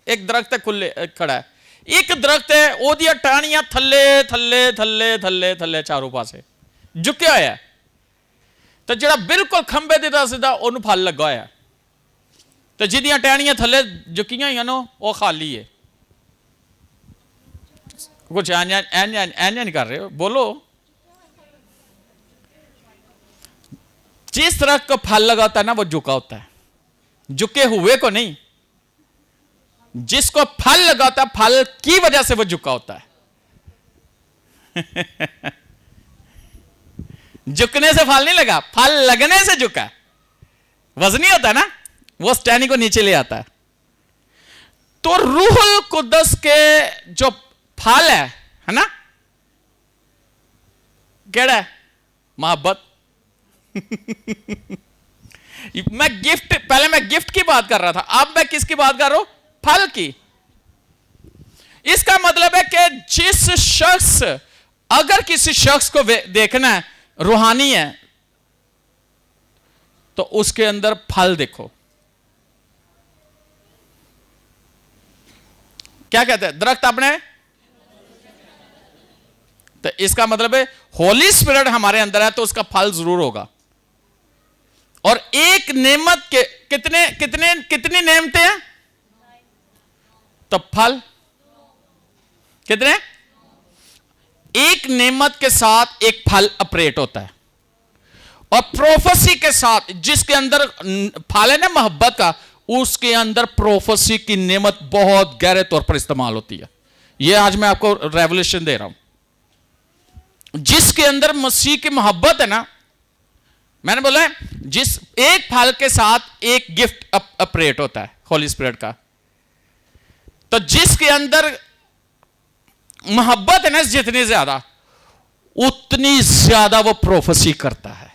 S1: एक दरख्त है खुले खड़ा है। एक दरख्त है ओदिया टहनियां थले थले थले थले थले चारों पासे झुकिया होया है। तो ਜਿਹੜਾ बिल्कुल खंबे ਦੀ ਤਰ੍ਹਾਂ ਸਿੱਧਾ ਉਹਨੂੰ ਫਲ ਲੱਗਾ ਹੋਇਆ, ਤੇ ਜਿਹਦੀਆਂ ਟਹਿਣੀਆਂ ਥੱਲੇ ਝੁਕੀਆਂ ਹੋਈਆਂ ਨੇ ਉਹ ਖਾਲੀ है। कुछ ऐन नहीं कर रहे हो, बोलो। जिस तरह का फल लगा होता है ना वो झुका होता है, झुके हुए को नहीं। जिसको फल लगा होता है फल की वजह से वो झुका होता है। झुकने से फल नहीं लगा, फल लगने से झुका। वजनी होता है ना, वो स्टैंडिंग को नीचे ले आता है। तो रूहुल कुद्दस के जो फल है ना, केड़ा है? मोहब्बत। पहले मैं गिफ्ट की बात कर रहा था, अब मैं किसकी बात कर रहा हूं? फल की। इसका मतलब है कि जिस शख्स, अगर किसी शख्स को देखना है रूहानी है तो उसके अंदर फल देखो। क्या कहते हैं? दरख्त अपने, तो इसका मतलब है होली स्पिरिट हमारे अंदर है तो उसका फल जरूर होगा। और एक नेमत के कितने कितने कितनी नेमतें हैं? तो फल कितने? एक नेमत के साथ एक फल ऑपरेट होता है। और प्रोफेसी के साथ, जिसके अंदर फल है ना मोहब्बत का, उसके अंदर प्रोफेसी की नेमत बहुत गहरे तौर पर इस्तेमाल होती है। यह आज मैं आपको रेवल्यूशन दे रहा हूं। जिसके अंदर मसीह की मोहब्बत है ना, मैंने बोला है जिस एक फल के साथ एक गिफ्ट ऑपरेट होता है होली स्पिरिट का। तो जिसके अंदर मोहब्बत है ना जितनी ज्यादा, उतनी ज्यादा वो प्रोफेसी करता है।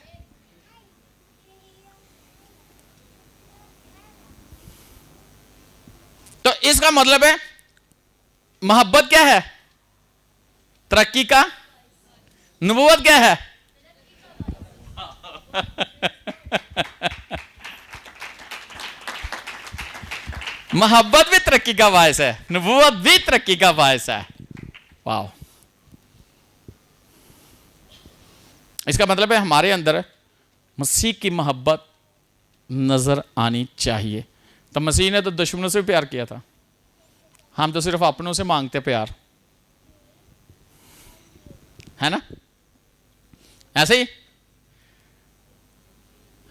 S1: तो इसका मतलब है मोहब्बत क्या है? तरक्की का। नबूवत क्या है? मोहब्बत भी तरक्की का बायस है, नबूवत भी तरक्की का बायस है। वाह! इसका मतलब है हमारे अंदर मसीह की मोहब्बत नजर आनी चाहिए। तो मसीह ने तो दुश्मनों से भी प्यार किया था, हम तो सिर्फ अपनों से मांगते प्यार, है ना? ऐसे ही।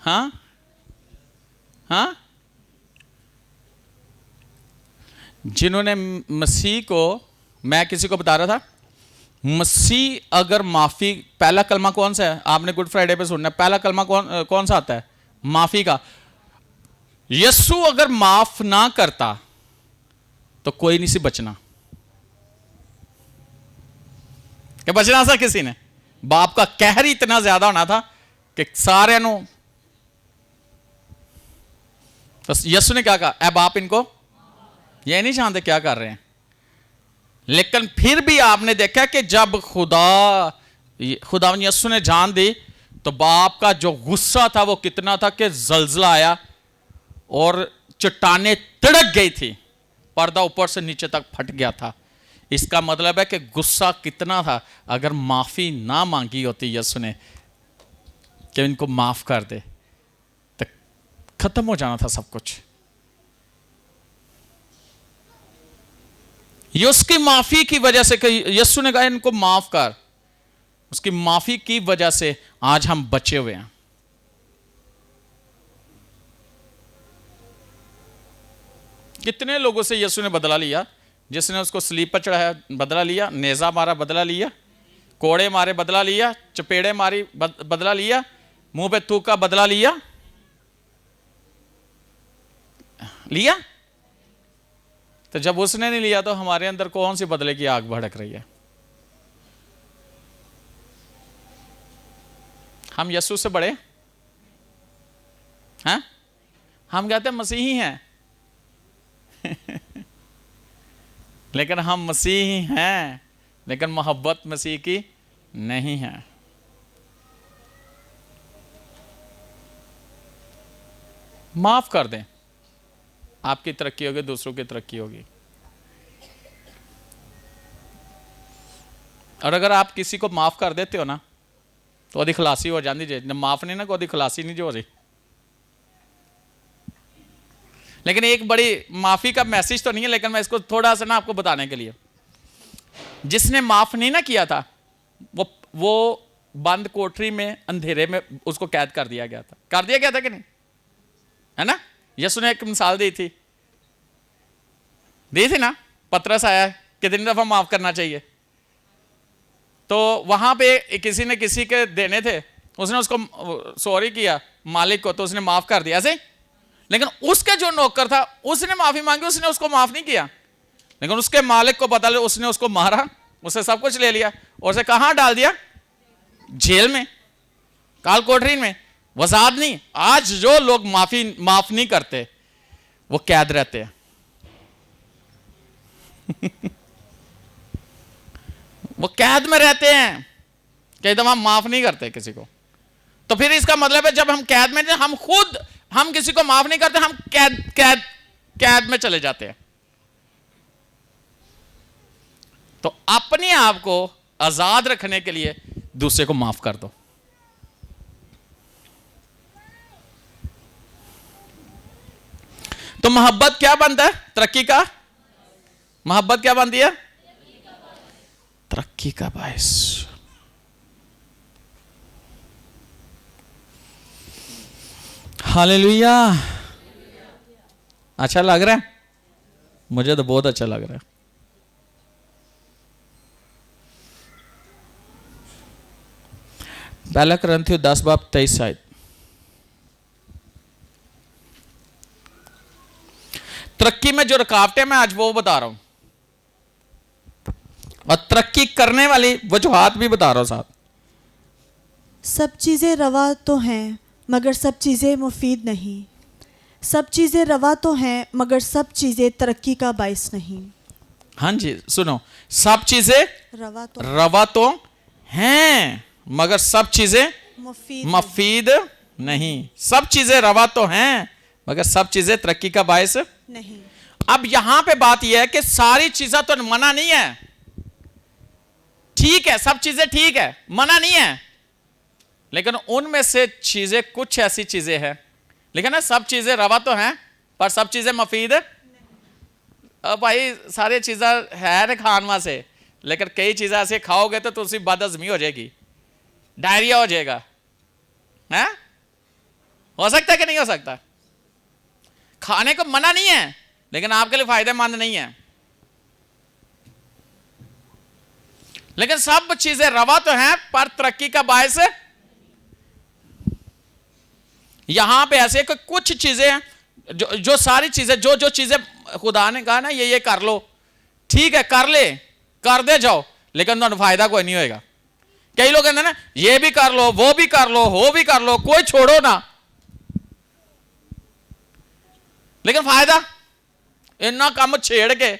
S1: हाँ हाँ, जिन्होंने मसीह को, मैं किसी को बता रहा था, मसीह अगर माफी, पहला कलमा कौन सा है? आपने गुड फ्राइडे पे सुनना, पहला कलमा कौन सा आता है? माफी का। यीशु अगर माफ ना करता तो कोई नहीं सी बचना। क्या बचना सा किसी ने? बाप का कहर ही इतना ज्यादा होना था कि सारे नो। तो यीशु ने क्या कहा? अब आप इनको, ये नहीं जानते क्या कर रहे हैं। लेकिन फिर भी आपने देखा कि जब खुदा यीशु ने जान दी तो बाप का जो गुस्सा था वो कितना था कि जलजला आया और चट्टाने तिड़क गई थी, पर्दा ऊपर से नीचे तक फट गया था। इसका मतलब है कि गुस्सा कितना था, अगर माफी ना मांगी होती यीशु ने कि इनको माफ कर दे तो खत्म हो जाना था सब कुछ। ये उसकी माफी की वजह से कि यीशु ने कहा इनको माफ कर, उसकी माफी की वजह से आज हम बचे हुए हैं। कितने लोगों से यीशु ने बदला लिया, जिसने उसको स्लीप पर चढ़ाया बदला लिया, नेजा मारा बदला लिया, कोड़े मारे बदला लिया, चपेड़े मारी बदला लिया, मुंह पे थूका बदला लिया लिया। तो जब उसने नहीं लिया तो हमारे अंदर कौन सी बदले की आग भड़क रही है? हम यीशु से बड़े हैं? हम कहते हैं मसीही हैं लेकिन हम मसीही हैं, लेकिन मोहब्बत मसीह की नहीं है। माफ कर दें, आपकी तरक्की होगी, दूसरों की तरक्की होगी। और अगर आप किसी को माफ कर देते हो ना तो ओदी खलासी हो जाती जे, माफ नहीं ना कोई खलासी नहीं जो हो रही। लेकिन एक बड़ी माफी का मैसेज तो नहीं है, लेकिन मैं इसको थोड़ा सा ना आपको बताने के लिए, जिसने माफ नहीं ना किया था वो बंद कोठरी में अंधेरे में उसको कैद कर दिया गया था। कर दिया गया था कि नहीं, है ना? यीशु ने एक मिसाल दी थी ना, पतरस आया कितनी दफा माफ करना चाहिए, तो वहां पे किसी ने किसी के देने थे, उसने उसको सॉरी किया मालिक को, तो उसने माफ कर दिया ऐसे। लेकिन उसके जो नौकर था उसने माफी मांगी, उसने उसको माफ नहीं किया। लेकिन उसके मालिक को पता लगा, उसने उसको मारा, उससे सब कुछ ले लिया और उसे कहां डाल दिया? जेल में, काल कोठरी में। वजाद नहीं, आज जो लोग माफ नहीं करते वो कैद रहते हैं वो कैद में रहते हैं, कई दफा माफ नहीं करते किसी को। तो फिर इसका मतलब है जब हम कैद में, हम किसी को माफ नहीं करते, हम कैद में चले जाते हैं। तो अपने आप को आजाद रखने के लिए दूसरे को माफ कर दो। तो मोहब्बत क्या बनता है? तरक्की का। मोहब्बत क्या बनती है? तरक्की का बायस। हालेलुया। अच्छा लग रहा है? मुझे तो बहुत अच्छा लग रहा है। पहला कुरिन्थियों 10:23। तरक्की में जो रुकावटें मैं आज वो बता रहा हूं, और तरक्की करने वाली वजूहात भी बता रहा हूं साथ।
S2: सब चीज़ें रवा तो हैं मगर सब चीज़ें मुफीद नहीं। सब चीज़ें रवा तो हैं मगर सब चीज़ें तरक्की का बायस नहीं।
S1: हाँ जी सुनो, सब चीजें रवा तो हैं मगर सब चीजें मुफीद नहीं। सब चीजें रवा तो हैं मगर सब चीजें तरक्की का बायस
S2: नहीं।
S1: अब यहां पे बात यह है कि सारी चीजें तो मना नहीं है, ठीक है, सब चीजें ठीक है, मना नहीं है, लेकिन उनमें से चीजें कुछ ऐसी चीजें हैं, लेकिन ना सब चीजें रवा तो हैं पर सब चीजें मुफीद। अब भाई सारी चीजें है ना खान वास्ते, लेकिन कई चीजें ऐसे खाओगे तो तुसी बदहजमी हो जाएगी, डायरिया हो जाएगा, है? हो सकता है कि नहीं हो सकता? खाने को मना नहीं है लेकिन आपके लिए फायदेमंद नहीं है। लेकिन सब चीजें रवा तो हैं पर तरक्की का बायस। यहां पे ऐसे कुछ चीजें हैं जो सारी चीजें जो चीजें खुदा ने कहा ना ये कर लो, ठीक है, कर दे जाओ, लेकिन तो फायदा कोई नहीं होएगा। कई लोग कहते हैं ना ये भी कर लो, वो भी कर लो, वो भी कर लो, कोई छोड़ो ना, लेकिन फायदा इन्ना काम छेड़ के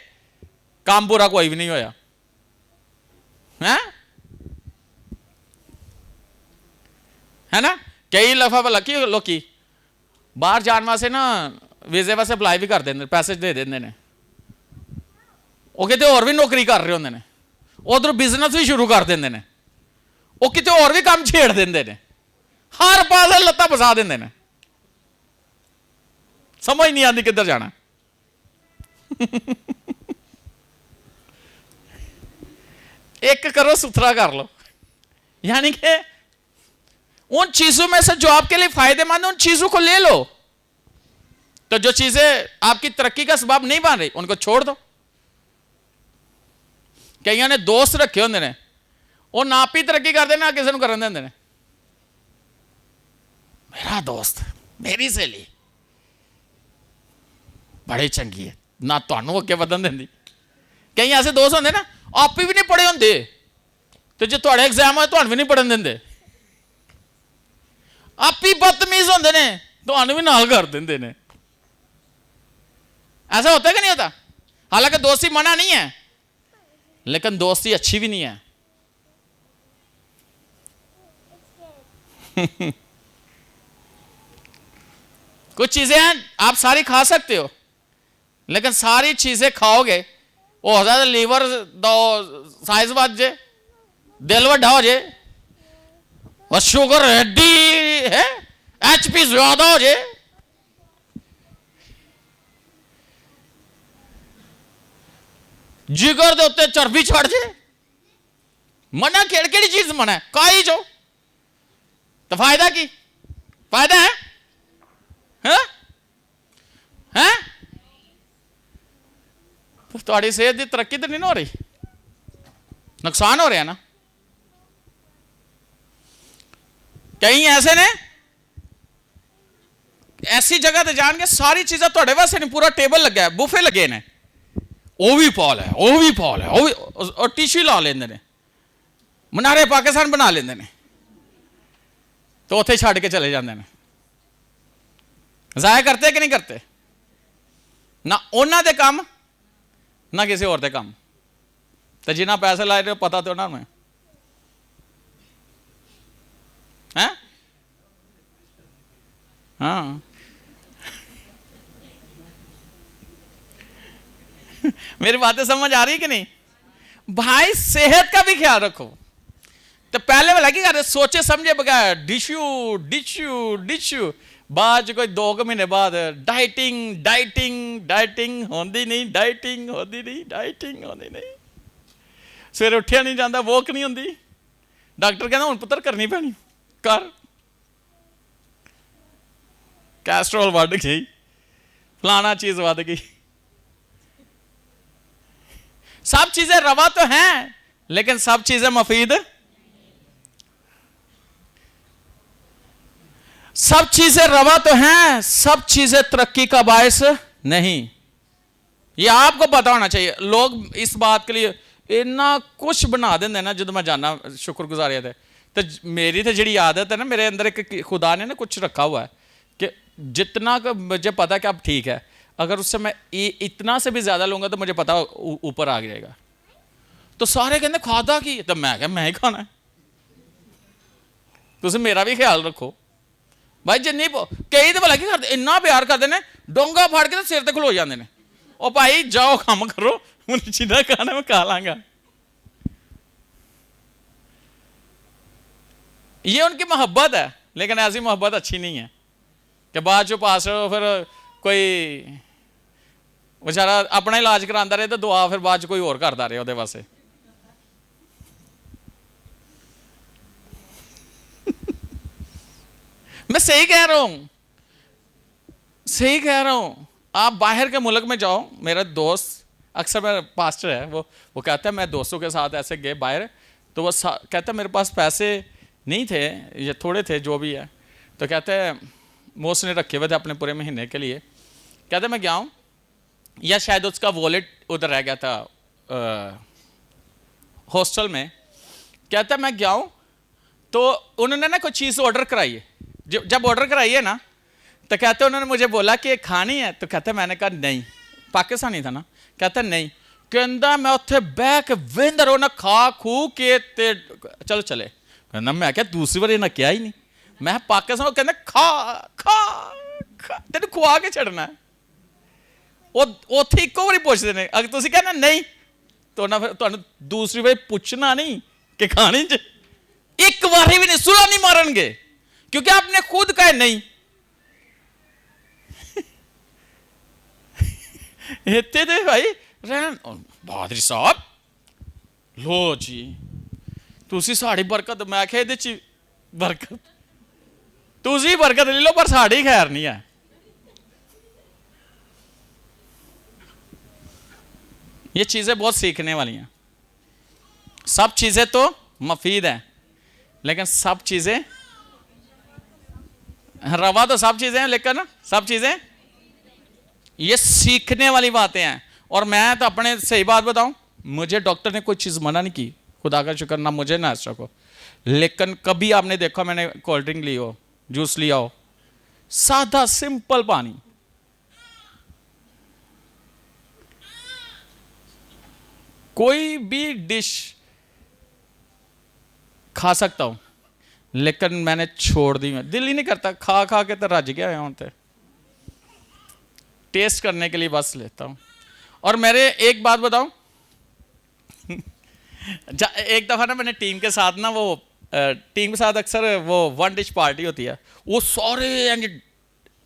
S1: काम पूरा कोई भी नहीं होया है ना। कई लफा लकी लोग बाहर जाने वास्ते ना वीजे वास्ते अप्लाई भी कर देंगे, पैसे दे देंगे ने, वो किते होर भी नौकरी कर रहे होंगे ने, उधर बिजनेस भी शुरू कर देंगे ने, वो किते होर भी काम छेड़ देंगे ने, हर पास लत्ता फसा देंगे ने, समझ नहीं आती किधर जाना। एक करो सुथरा कर लो, यानी कि उन चीजों में से जो आपके लिए फायदेमंद है उन चीजों को ले लो। तो जो चीजें आपकी तरक्की का सबब नहीं बन रही उनको छोड़ दो। कईयों ने दोस्त रखे होंगे ने, वो ना आप ही तरक्की करते ना किसी को करन देंगे ने। मेरा दोस्त मेरी सहेली बड़ी चंगी है, ना तुहानू अगे वधन देंदी। कई ऐसे दोस्त होंगे ना, आप भी नहीं पढ़े होंगे तो जो तुहाडे एग्जाम होए तुहानू भी नहीं पढ़न देंगे, आप ही बदतमीज होंगे ने, तुहानू भी नाल कर देंगे ने। ऐसा होता है कि नहीं होता? हालांकि दोस्ती मना नहीं है, लेकिन दोस्ती अच्छी भी नहीं है। कुछ चीजें हैं आप सारी खा सकते हो, लेकिन सारी चीजें खाओगे वो हो जाता लीवर दो साइज बढ़ जाए, दिल वड्डा हो जाए, और शुगर एडी है, HP ज्यादा हो जाए, जिगर दे उत्ते चर्बी चढ़ जाए। मना केड़ी चीज मना है? खाई जो तो फायदा की फायदा है, हैं? तो तुम्हारी सेहत की तरक्की तो नहीं हो रही, नुकसान हो रहा है ना। कई ऐसे ने ऐसी जगह ते जान के सारी चीज़ें तुहाडे वास्ते नहीं, पूरा टेबल लगा है, बुफे लगे ने, वो भी पॉल है, वो भी पॉल है, वो भी, और टिश्यू ला लेंदे ने, मनारे पाकिस्तान बना लेंदे ने, तो उत्थे छड्ड के चले जाते हैं। जाया करते कि नहीं करते? ना उन्हां दे काम ना किसी और दे काम। तो जिन्ना पैसे लाए रहे हो पता तो उन्होंने है। हाँ मेरी बातें समझ आ रही कि नहीं? भाई सेहत का भी ख्याल रखो। तो पहले वाला की कर सोचे समझे बगैर डिशू डिशू डिशू, बाद कोई 2 महीने बाद डाइटिंग डाइटिंग डाइटिंग होती नहीं, डाइटिंग होती नहीं, डाइटिंग होती नहीं, सवेरे उठिया नहीं जाता, वॉक नहीं होती, डॉक्टर कहना हुण पुत्र करनी पैनी, कर, कैस्ट्रोल बढ़ गई, फलाना चीज बढ़ गई। सब चीजें रवा तो हैं, लेकिन सब चीजें मुफीद, सब चीजें रवा तो हैं, सब चीजें तरक्की का बायस नहीं। ये आपको पता होना चाहिए। लोग इस बात के लिए इतना कुछ बना देंगे ना। जो मैं जाना शुक्रगुजारियत है, तो मेरी तो जी आदत है ना, मेरे अंदर एक खुदा ने ना कुछ रखा हुआ है कि जितना मुझे पता है कि अब ठीक है, अगर उससे मैं इतना से भी ज़्यादा लूँगा तो मुझे पता ऊपर आ जाएगा। तो सारे कहते खादा की, तो मैं क्या मैं ही खाना है, तुम मेरा भी ख्याल रखो भाई। जिन्नी कई तो भला की करते, इन्ना प्यार करते हैं, डोंगा फाड़ के तो सिर ते खलो जाते हैं। ओ भाई जाओ काम करो, मुझे जिन्ना खाना मैं खा लांगा। ये उनकी मोहब्बत है, लेकिन ऐसी मोहब्बत अच्छी नहीं है कि बाद जो पास फिर कोई बेचारा अपना इलाज करांदा रहे तो दुआ फिर बाद कोई और करता रहे ਉਹਦੇ वास्ते। मैं सही कह रहा हूं, सही कह रहा हूं। आप बाहर के मुल्क में जाओ, मेरा दोस्त अक्सर मेरा पास्टर है, वो कहता है मैं दोस्तों के साथ ऐसे गए बाहर, तो वो कहता है मेरे पास पैसे नहीं थे या थोड़े थे जो भी है, तो कहते हैं वो उसने रखे हुए थे अपने पूरे महीने के लिए। कहते मैं गया हूँ, या शायद उसका वॉलेट उधर रह गया था हॉस्टल में। कहता मैं गया हूँ तो उन्होंने ना कोई चीज़ ऑर्डर कराई है। जब ऑर्डर कराई है ना, तो कहते उन्होंने मुझे बोला कि खानी है, तो कहते मैंने कहा नहीं, पाकिस्तानी था ना। कहता नहीं, कहता मैं उत्थे बह के वेंदर ना खा खू के ते चलो चले। कहना मैं क्या दूसरी बार इन्हें क्या ही नहीं, मैं पाकिस्तान कहना खा खा खा तेन खुआ के छड़ना है। उत्थे इको बारी पूछते हैं, अगर तुम कहना नहीं तो ना फिर तुहानू दूसरी बार पूछना नहीं कि खानी च एक बारी भी नहीं सुला नहीं मारनगे क्योंकि आपने खुद कहा नहीं। इतने दे भाई रहन बहादुर साहब लो जी तुसी साड़ी बरकत, मैं आख्या इहदे च बरकत तुसी बरकत ले लो पर साड़ी खैर नहीं है। ये चीजें बहुत सीखने वाली हैं। सब चीजें तो मुफीद हैं लेकिन सब चीजें रवा तो सब चीजें हैं लेकिन सब चीजें ये सीखने वाली बातें हैं। और मैं तो अपने सही बात बताऊं, मुझे डॉक्टर ने कोई चीज़ मना नहीं की, खुदा का शुक्र, ना मुझे ना ऐसा को। लेकिन कभी आपने देखा मैंने कोल्ड ड्रिंक ली हो, जूस लिया हो, सादा सिंपल पानी, कोई भी डिश खा सकता हूं लेकिन मैंने छोड़ दी। मैं दिल ही नहीं करता, खा खा के तो रज गया हूं, तो टेस्ट करने के लिए बस लेता हूं। और मेरे एक बात बताऊं एक दफ़ा ना मैंने टीम के साथ ना, वो टीम के साथ अक्सर वो वन डिश पार्टी होती है, वो सारे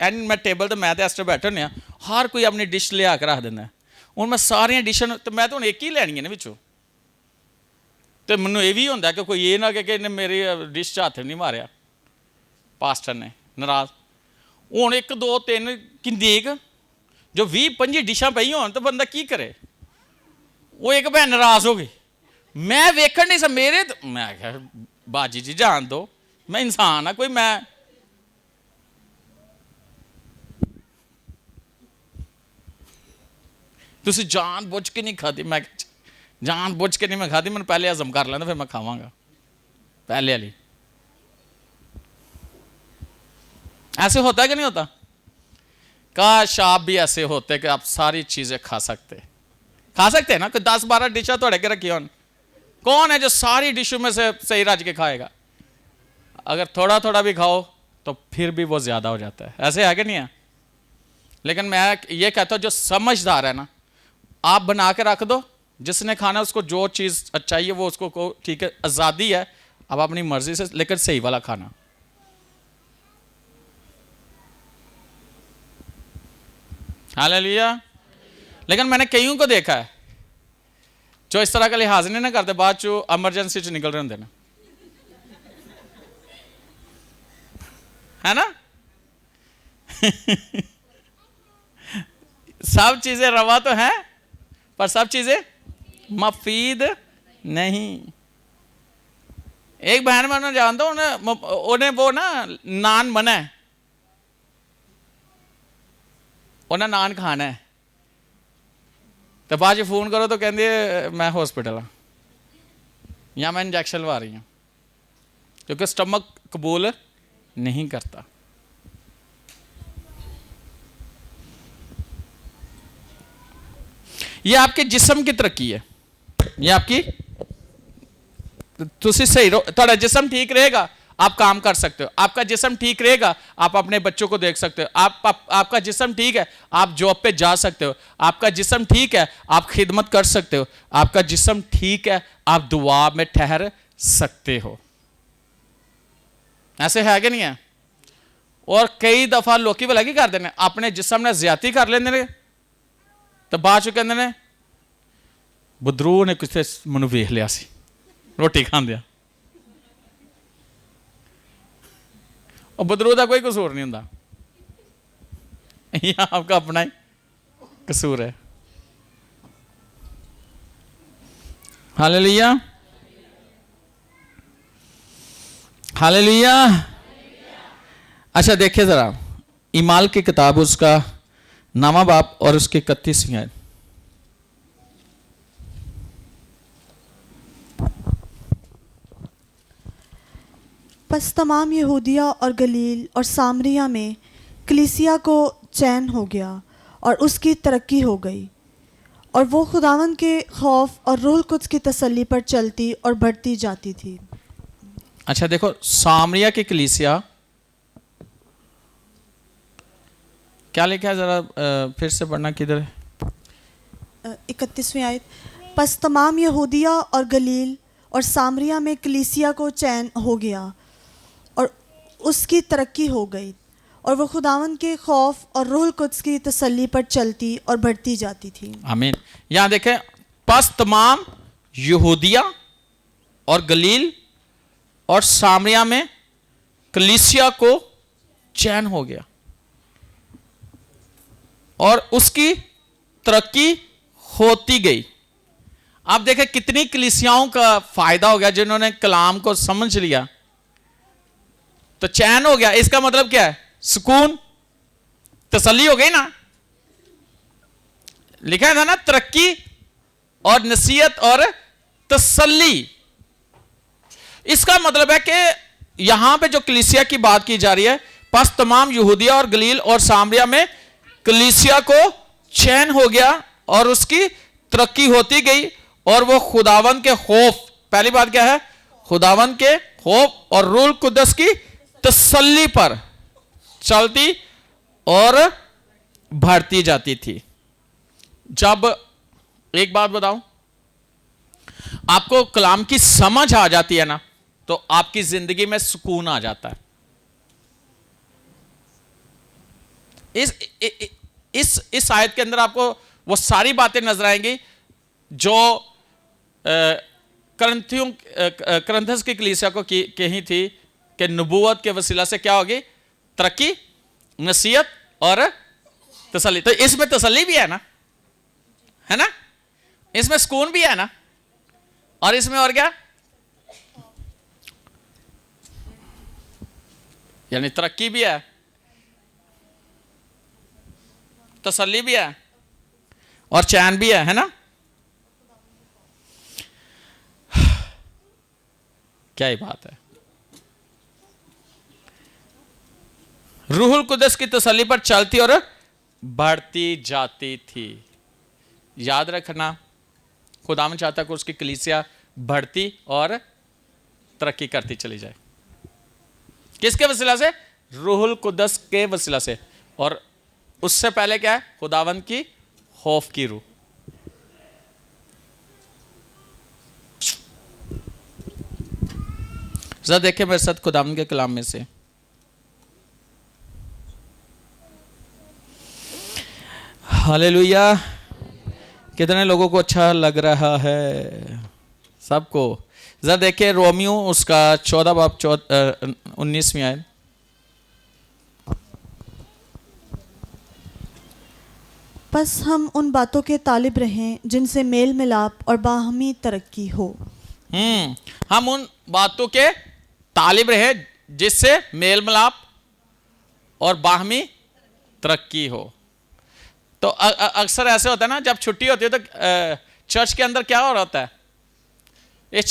S1: एंड मैं टेबल तो मैं एस्टर बैठे होने, हर कोई अपनी डिश ले आकर रख देना। हूँ मैं सारिया डिशां तो मैं तो हूँ एक ही लैनी है विचों, तो मैनू ये भी होंगे कि कोई ये ना कि इन्हें मेरी डिश हथ नहीं मारिया पास्टर ने, नाराज। हूँ एक दो तीन कि देख जो 20-25 डिशां पई हो तो बंदा की करे। वो एक भैन नाराज हो गई, मैं वेखन नहीं सा मेरे तो, मैं आख्या बाजी जी जान दो, मैं इंसान हाँ कोई, मैं तुसी जान बुझ के नहीं खाती। मैं जान बुझ के नहीं मैं खाती, मैंने पहले हजम कर लेना फिर मैं खावांगा पहले वाली। ऐसे होता है कि नहीं होता? काश आप भी ऐसे होते कि आप सारी चीजें खा सकते हैं ना। कोई 10-12 डिशा थोड़े के रखी हो, कौन है जो सारी डिशों में से सही रज के खाएगा? अगर थोड़ा थोड़ा भी खाओ तो फिर भी वो ज्यादा हो जाता है। ऐसे है कि नहीं है? लेकिन मैं ये कहता हूं जो समझदार है ना, आप बना के रख दो, जिसने खाना उसको जो चीज चाहिए वो उसको को, ठीक है, आजादी है, अब अपनी मर्जी से, लेकिन सही वाला खाना। हालेलुया। लेकिन मैंने कईयों को देखा है जो इस तरह का लिहाज नहीं ना करते, बाद जो एमरजेंसी च निकल रहे होंगे ना, है ना। सब चीजें रवा तो है पर सब चीजें मुफीद नहीं। एक बहन मैं जानता हूं, उन्हें वो ना नान बना है, उन्हें नान खाना है, तो बाद जो फोन करो तो कहती है मैं हॉस्पिटल हाँ या मैं इंजैक्शन लगा रही हूँ, क्योंकि स्टमक कबूल नहीं करता। ये आपके जिस्म की तरक्की है, ये आपकी, तुसी सही रहो, थोड़ा जिस्म ठीक रहेगा आप काम कर सकते हो, आपका जिस्म ठीक रहेगा आप अपने बच्चों को देख सकते हो, आपका जिस्म ठीक है आप जॉब पे जा सकते हो, आपका जिस्म ठीक है आप खिदमत कर सकते हो, आपका जिस्म ठीक है आप दुआ में ठहर सकते हो। ऐसे है कि नहीं है? और कई दफा लोग भला की कर देने, अपने जिस्म ने ज्यादती कर लेंगे तो बाद चो कहते ने बदरू ने किसी मैनू वेख लिया सी रोटी खांदिया। और बदरू का कोई कसूर नहीं होंदा, ये आपका अपना ही कसूर है। Hallelujah, hallelujah. अच्छा देखिए जरा ईमाल की किताब उसका 9वां बाब और उसकी 31वीं आयत।
S2: बस तमाम यहूदिया और गलील और सामरिया में कलीसिया को चैन हो गया और उसकी तरक्की हो गई, और वो खुदावन के खौफ और रूह कुद्स की तसल्ली पर चलती और बढ़ती जाती थी।
S1: अच्छा देखो सामरिया की कलीसिया क्या लिखा है, जरा फिर से पढ़ना किधर है?
S2: 31वीं आयत। बस तमाम यहूदिया और गलील और सामरिया में कलीसिया को चैन हो गया और उसकी तरक्की हो गई, और वो खुदावन के खौफ और रूह कुद्स की तसल्ली पर चलती और बढ़ती जाती थी।
S1: आमीन। यहां देखें, बस तमाम यहूदिया और गलील और सामरिया में कलीसिया को चैन हो गया और उसकी तरक्की होती गई। आप देखें कितनी कलीसियाओं का फायदा हो गया जिन्होंने कलाम को समझ लिया, तो चैन हो गया। इसका मतलब क्या है? सुकून, तसल्ली हो गई ना। लिखा था ना, तरक्की और नसीहत और तसल्ली। इसका मतलब है कि यहां पे जो कलीसिया की बात की जा रही है, बस तमाम यहूदिया और गलील और सामरिया में कलीसिया को चैन हो गया और उसकी तरक्की होती गई और वो खुदावन के खौफ, पहली बात क्या है? खुदावन के खौफ और रूह कुद्दस की तसल्ली पर चलती और बढ़ती जाती थी। जब, एक बात बताऊं, आपको कलाम की समझ आ जाती है ना, तो आपकी जिंदगी में सुकून आ जाता है। इस आयत के अंदर आपको वो सारी बातें नजर आएंगी जो करंथस की कलीसिया को कही थी कि नबूवत के वसीला से क्या होगी? तरक्की, नसीहत और तसल्ली। तो इसमें तसल्ली भी है ना, है ना? इसमें सुकून भी है ना, और इसमें और क्या? यानी तरक्की भी है, तसल्ली भी है और चैन भी है ना? क्या ही बात है। रूहुल कुद्दस की तसल्ली पर चलती और बढ़ती जाती थी। याद रखना, खुदावन चाहता कि उसकी कलीसिया बढ़ती और तरक्की करती चली जाए। किसके वसीला से? रूहुल कुद्दस के वसीला से। और उससे पहले क्या है? खुदावन की खौफ की रूह। जरा देखें मेरे साथ खुदावन के कलाम में से, हालेलुया। कितने लोगों को अच्छा लग रहा है? सबको। जरा देखें रोमियो उसका 14 बाब 19वीं आयत।
S2: बस हम उन बातों के तालिब रहें जिनसे मेल मिलाप और बाहमी तरक्की हो।
S1: हम उन बातों के तालिब रहे जिससे मेल मिलाप और बाहमी तरक्की हो। तो अक्सर ऐसे होता है ना, जब छुट्टी होती है तो चर्च के अंदर क्या हो रहा होता है? इस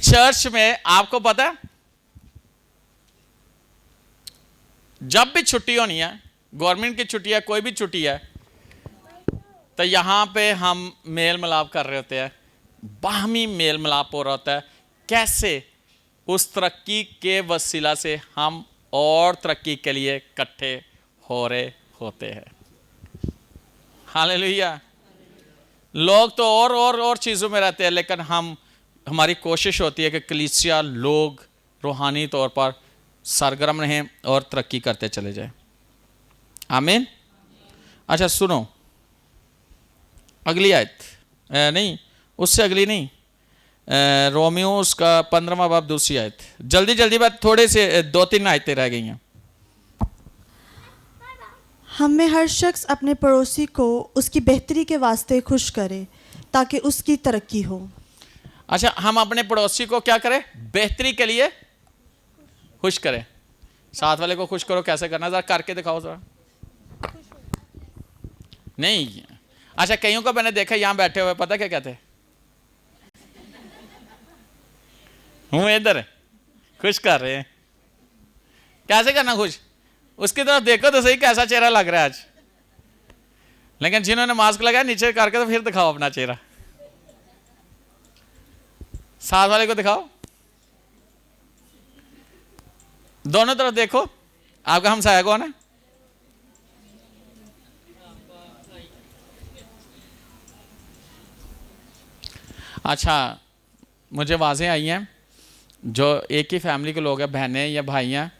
S1: चर्च में आपको पता है, जब भी छुट्टी होनी है, गवर्नमेंट की छुट्टी है, कोई भी छुट्टी है, तो यहां पे हम मेल मिलाप कर रहे होते हैं, बाहमी मेल मिलाप हो रहा होता है। कैसे? उस तरक्की के वसीला से हम और तरक्की के लिए इकट्ठे हो रहे होते हैं। हालेलुया। लोग तो और चीज़ों में रहते हैं, लेकिन हमारी कोशिश होती है कि कलीसिया लोग रूहानी तौर पर सरगर्म रहें और तरक्की करते चले जाएं। आमीन। अच्छा सुनो, अगली आयत, नहीं उससे अगली नहीं, रोमियो उसका 15वां बाब 2री आयत। जल्दी जल्दी बात, थोड़े से 2-3 आयतें रह गई हैं।
S2: हम में हर शख्स अपने पड़ोसी को उसकी बेहतरी के वास्ते खुश करे ताकि उसकी तरक्की हो।
S1: अच्छा, हम अपने पड़ोसी को क्या करें? बेहतरी के लिए खुश करें। साथ वाले को खुश करो, कैसे करना? जरा करके दिखाओ जरा। नहीं, अच्छा कईयों को मैंने देखा यहां बैठे हुए, पता क्या कहते हैं? हूं इधर, खुश कर रहे हैं। कैसे करना खुश? उसकी तरफ देखो तो सही, कैसा चेहरा लग रहा है आज। लेकिन जिन्होंने मास्क लगाया नीचे करके, तो फिर दिखाओ अपना चेहरा। साथ वाले को दिखाओ, दोनों तरफ देखो। आपका हमसाया कौन है? अच्छा, मुझे आवाज़ें आई हैं जो एक ही फैमिली के लोग हैं, बहनें या भाई हैं,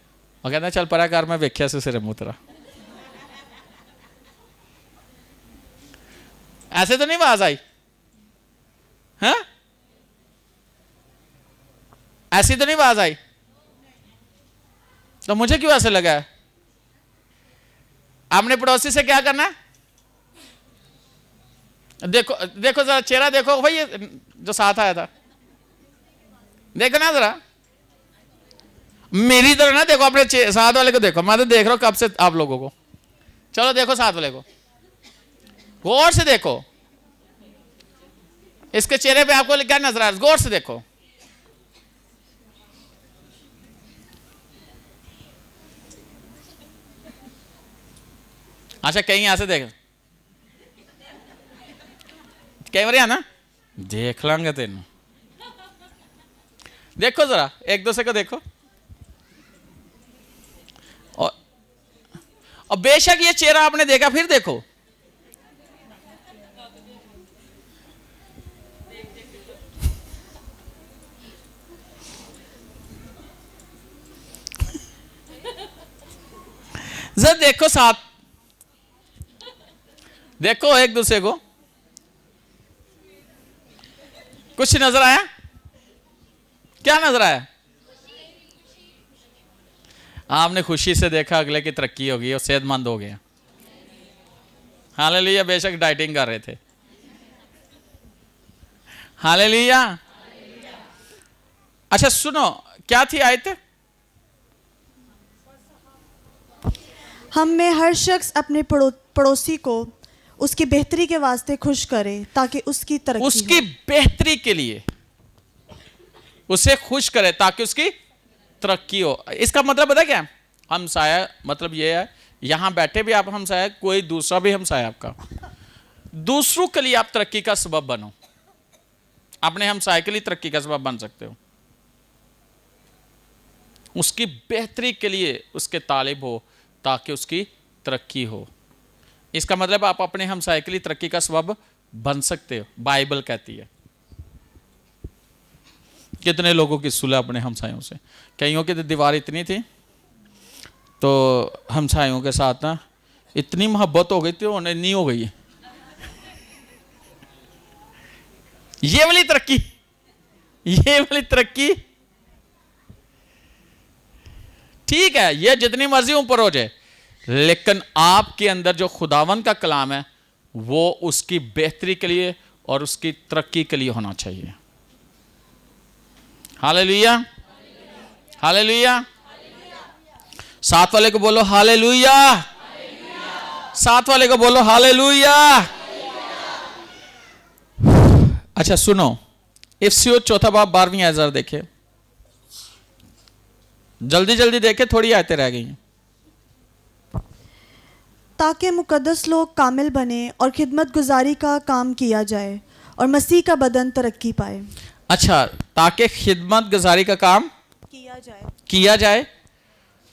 S1: और कहते हैं चल परा कर, मैं वेख्या से सिरे मुँह तेरा। ऐसे तो नहीं आवाज आई? हाँ, ऐसी तो नहीं आवाज आई? तो मुझे क्यों ऐसे लगा है? आपने पड़ोसी से क्या करना है? देखो देखो जरा चेहरा देखो भाई, ये जो साथ आया था, देखो ना जरा, मेरी तरह ना देखो, अपने साथ वाले को देखो। मैं तो देख रहा हूं कब से आप लोगों को। चलो देखो साथ वाले को, गौर से देखो, इसके चेहरे पे आपको क्या नजर आ रहा है? गौर से देखो। अच्छा, कहीं यहां से देख, कैमरे ना देख लांगे तेन। देखो जरा एक दूसरे को देखो, और बेशक ये चेहरा आपने देखा, फिर देखो। जरा देखो साथ, देखो एक दूसरे को। कुछ नजर आया? क्या नजर आया? आपने खुशी से देखा अगले की तरक्की होगी और सेहतमंद हो गया। हालेलुया। बेशक डाइटिंग कर रहे थे। हालेलुया। अच्छा सुनो, क्या थी आयत?
S2: हम में हर शख्स अपने पड़ोसी को उसकी बेहतरी के वास्ते खुश करे ताकि उसकी तरक्की
S1: उसकी बेहतरी के लिए उसे खुश करे ताकि उसकी तरक्की हो। इसका मतलब पता क्या है? हमसाया मतलब ये है, यहां बैठे भी आप हमसाया, कोई दूसरा भी हमसाया आपका, दूसरों के लिए आप तरक्की का सबब बनो। अपने हमसाये के लिए तरक्की का सबब बन सकते हो, उसकी बेहतरी के लिए उसके तालिब हो ताकि उसकी तरक्की हो। इसका मतलब आप अपने हमसाये के लिए तरक्की का सबब बन सकते हो। बाइबल कहती है। कितने लोगों की सुलह अपने हमसायों से, कईयों की तो दीवार इतनी थी तो हमसायों के साथ ना इतनी मोहब्बत हो गई थी, उन्हें नहीं हो गई। ये वाली तरक्की, ये वाली तरक्की ठीक है, ये जितनी मर्जी ऊपर हो जाए, लेकिन आपके अंदर जो खुदावन का कलाम है वो उसकी बेहतरी के लिए और उसकी तरक्की के लिए होना चाहिए। Hallelujah, hallelujah. साथ वाले को बोलो हालेलुया, साथ वाले को बोलो हालेलुया। अच्छा सुनो, इफिसियों 4 बाब 12वीं आयत देखे, जल्दी जल्दी देखे, थोड़ी आयतें रह गई हैं।
S2: ताकि मुकद्दस लोग कामिल बने और खिदमत गुजारी का काम किया जाए और मसीह का बदन तरक्की पाए।
S1: अच्छा, ताकि खिदमत गुजारी का काम किया जाए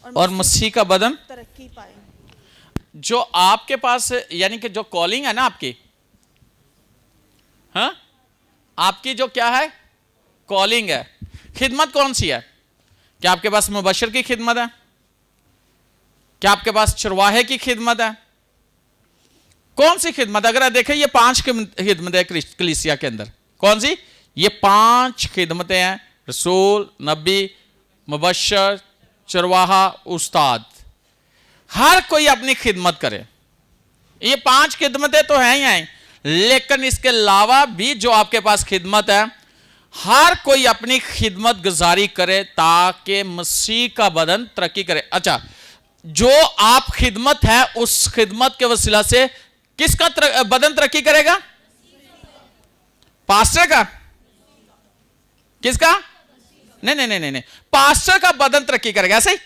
S1: और मसीह का बदन
S2: तरक्की पाए।
S1: जो आपके पास यानी कि जो कॉलिंग है ना आपकी, हाँ, आपकी जो क्या है कॉलिंग है, खिदमत कौन सी है? क्या आपके पास मुबशर की खिदमत है? क्या आपके पास चरवाहे की खिदमत है? कौन सी खिदमत? अगर आप देखें ये 5 खिदमतें हैं कलीसिया के अंदर। कौन सी? ये 5 खिदमतें हैं, रसूल, नबी, मुबशर, चरवाहा, उस्ताद। हर कोई अपनी खिदमत करे। ये 5 खिदमतें तो हैं ही हैं, लेकिन इसके अलावा भी जो आपके पास खिदमत है, हर कोई अपनी खिदमत गुजारी करे ताकि मसीह का बदन तरक्की करे। अच्छा, जो आप खिदमत है उस खिदमत के वसीला से किसका बदन तरक्की करेगा? पास्टर का? किसका? नहीं नहीं नहीं नहीं, पास्टर का बदन तरक्की करेगा। ऐसे ही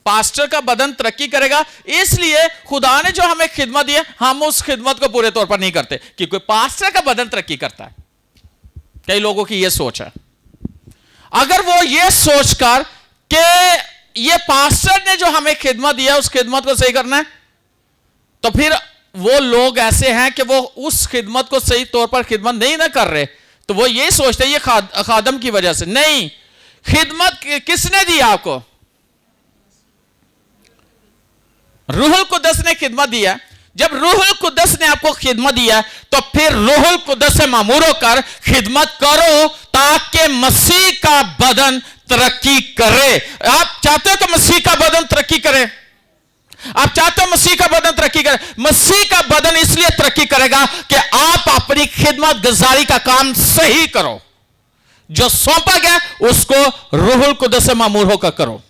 S1: पास्टर का बदन तरक्की करेगा। इसलिए खुदा ने जो हमें खिदमत दी है, हम उस खिदमत को पूरे तौर पर नहीं करते क्योंकि पास्टर का बदन तरक्की करता है। कई लोगों की यह सोच है। अगर वो ये सोचकर कि ये पास्टर ने जो हमें खिदमत दिया उस खिदमत को सही करना है, तो फिर वो लोग ऐसे हैं कि वो उस खिदमत को सही तौर पर खिदमत नहीं ना कर रहे, तो वो ये सोचते हैं ये खादम की वजह से। नहीं, खिदमत किसने दी आपको? रूहुल कुद्दस ने खिदमत दिया। जब रूहुल कुद्दस ने आपको खिदमत दिया तो फिर रूहुल कुद्दस से मामूर होकर खिदमत करो ताकि मसीह का बदन तरक्की करे। आप चाहते हो कि मसीह का बदन तरक्की करे? आप चाहते हो मसीह का बदन तरक्की करे? मसीह का बदन इसलिए तरक्की करेगा कि आप अपनी खिदमत गुजारी का काम सही करो। जो सौंपा गया उसको रूहुल कुद्दस से मामूर होकर करो।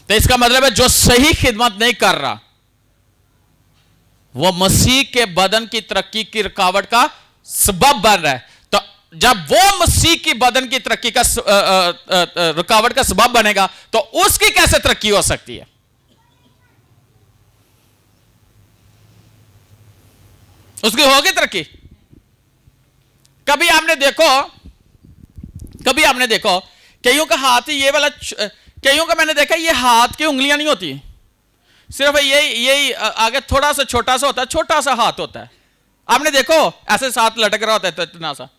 S1: तो इसका मतलब है जो सही खिदमत नहीं कर रहा वो मसीह के बदन की तरक्की की रुकावट का सबब बन रहा है। तो जब वो मसीह की बदन की तरक्की का रुकावट का सबब बनेगा तो उसकी कैसे तरक्की हो सकती है? उसकी होगी तरक्की? कभी आपने देखो कईयों का हाथ ये वाला, कईयों का मैंने देखा ये हाथ की उंगलियां नहीं होती, सिर्फ यही आगे थोड़ा सा छोटा सा होता है, छोटा सा हाथ होता है। आपने देखो ऐसे साथ लटक रहा होता है तो इतना सा,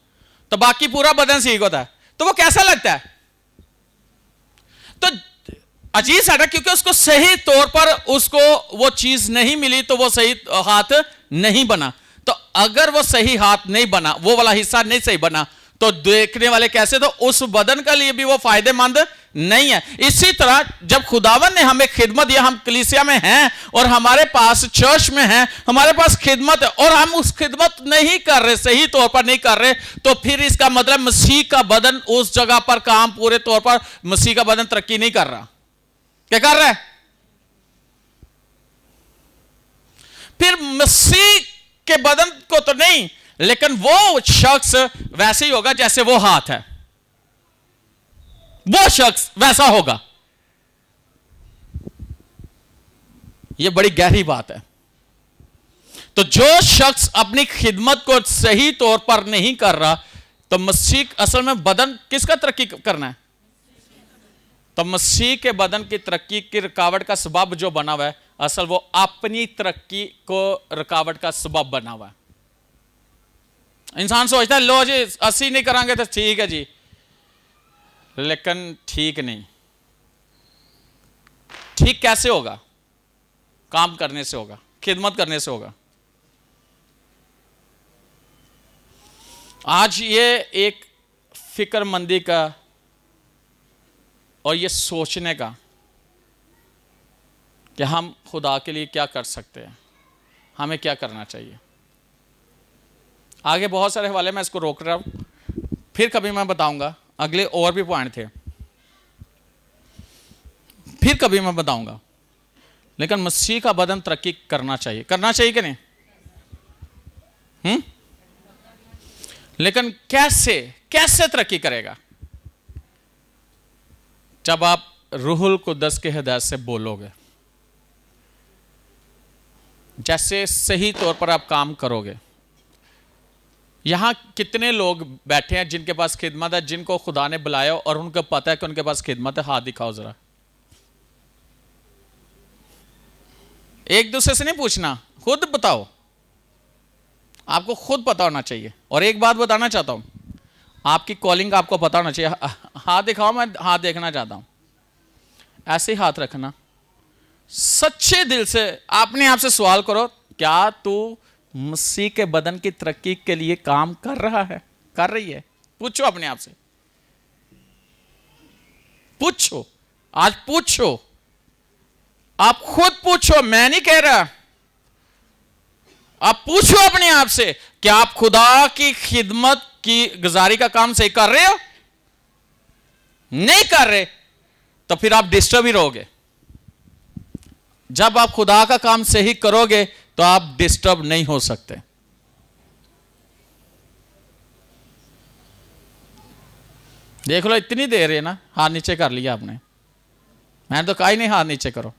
S1: तो बाकी पूरा बदन सीख होता है। तो वो कैसा लगता है? तो अजीज सा ना, क्योंकि उसको सही तौर पर उसको वो चीज नहीं मिली तो वो सही हाथ नहीं बना। तो अगर वो सही हाथ नहीं बना, वो वाला हिस्सा नहीं सही बना, तो देखने वाले कैसे? तो उस बदन के लिए भी वो फायदेमंद नहीं है। इसी तरह जब खुदावन ने हमें खिदमत दिया, हम कलीसिया में हैं और हमारे पास चर्च में हैं, हमारे पास खिदमत है और हम उस खिदमत नहीं कर रहे, सही तौर पर नहीं कर रहे, तो फिर इसका मतलब मसीह का बदन उस जगह पर काम पूरे तौर पर मसीह का बदन तरक्की नहीं कर रहा। क्या कर रहा है? फिर मसीह के बदन को तो नहीं, लेकिन वो शख्स वैसे ही होगा जैसे वो हाथ है, वो शख्स वैसा होगा। यह बड़ी गहरी बात है। तो जो शख्स अपनी खिदमत को सही तौर पर नहीं कर रहा, तो मसीह असल में बदन किसका तरक्की करना है? तो मसीह के बदन की तरक्की की रुकावट का सबब जो बना हुआ है, असल वो अपनी तरक्की को रुकावट का सबब बना हुआ है। इंसान सोचता है लो जी 80 नहीं करांगे तो ठीक है जी, लेकिन ठीक नहीं। ठीक कैसे होगा? काम करने से होगा, खिदमत करने से होगा। आज ये एक फिक्रमंदी का और ये सोचने का कि हम खुदा के लिए क्या कर सकते हैं, हमें क्या करना चाहिए। आगे बहुत सारे हवाले मैं इसको रोक रहा हूं, फिर कभी मैं बताऊंगा। अगले और भी पॉइंट थे, फिर कभी मैं बताऊंगा। लेकिन मसीह का बदन तरक्की करना चाहिए कि नहीं? लेकिन कैसे तरक्की करेगा? जब आप रूहुल कुद्दस के हिदायत से बोलोगे, जैसे सही तौर पर आप काम करोगे। यहां कितने लोग बैठे हैं जिनके पास खिदमत है, जिनको खुदा ने बुलाया और उनको पता है कि उनके पास खिदमत है? हाथ दिखाओ जरा। एक दूसरे से नहीं पूछना, खुद बताओ। आपको खुद पता होना चाहिए। और एक बात बताना चाहता हूं, आपकी कॉलिंग आपको पता होना चाहिए। हाथ दिखाओ, मैं हाथ देखना चाहता हूं। ऐसे ही हाथ रखना, सच्चे दिल से अपने आप से सवाल करो, क्या तू मसीह के बदन की तरक्की के लिए काम कर रहा है, कर रही है? पूछो अपने आप से, पूछो। आज पूछो, आप खुद पूछो, मैं नहीं कह रहा। आप पूछो अपने आप से कि आप खुदा की खिदमत की गुजारी का काम सही कर रहे हो? नहीं कर रहे तो फिर आप डिस्टर्ब ही रहोगे। जब आप खुदा का काम सही करोगे तो आप डिस्टर्ब नहीं हो सकते। देख लो, इतनी देर है ना, हाथ नीचे कर लिया आपने। मैंने तो कहा ही नहीं हाथ नीचे करो।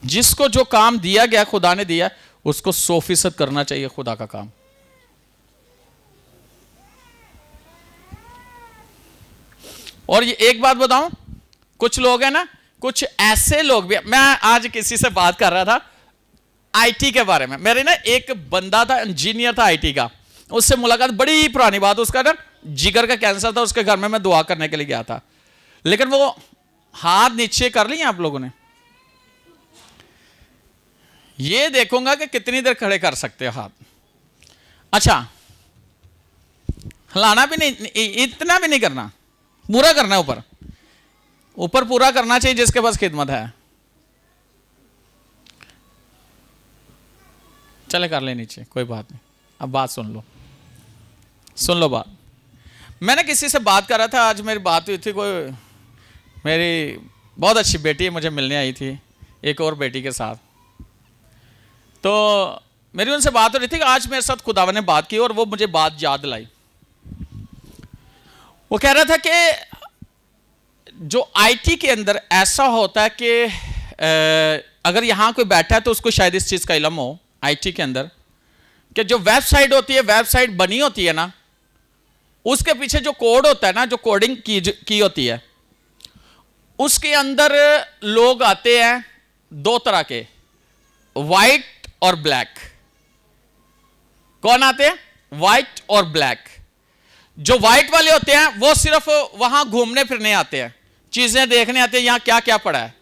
S1: जिसको जो काम दिया गया, खुदा ने दिया, उसको 100% करना चाहिए खुदा का काम। और ये एक बात बताऊं, कुछ लोग हैं ना, कुछ ऐसे लोग भी, मैं आज किसी से बात कर रहा था आईटी के बारे में, मेरे ना एक बंदा था, इंजीनियर था आईटी का, उससे मुलाकात, बड़ी पुरानी बात, उसका ना जिगर का कैंसर था, उसके घर में मैं दुआ करने के लिए गया था, लेकिन वो हाथ नीचे कर लिए आप लोगों ने, ये देखूंगा कि कितनी देर खड़े कर सकते हो हाथ। अच्छा, हिलाना भी नहीं, इतना भी नहीं करना, पूरा करना है, ऊपर ऊपर पूरा करना चाहिए जिसके पास खिदमत है। चले कर ले नीचे, कोई बात नहीं। अब बात सुन लो, सुन लो बात। मैंने किसी से बात कर रहा था, आज मेरी बात हुई थी, कोई मेरी बहुत अच्छी बेटी मुझे मिलने आई थी एक और बेटी के साथ, तो मेरी उनसे बात हो रही थी कि आज मेरे साथ खुदावन ने बात की और वो मुझे बात याद लाई। वो कह रहा था कि जो आईटी के अंदर ऐसा होता है कि अगर यहां कोई बैठा है तो उसको शायद इस चीज का इल्म हो आईटी के अंदर, कि जो वेबसाइट होती है, वेबसाइट बनी होती है ना, उसके पीछे जो कोड होता है ना, जो कोडिंग की होती है, उसके अंदर लोग आते हैं दो तरह के, व्हाइट और ब्लैक। कौन आते हैं? व्हाइट और ब्लैक। जो व्हाइट वाले होते हैं वो सिर्फ वहां घूमने फिरने आते हैं, चीजें देखने आते हैं, यहां क्या क्या पड़ा है।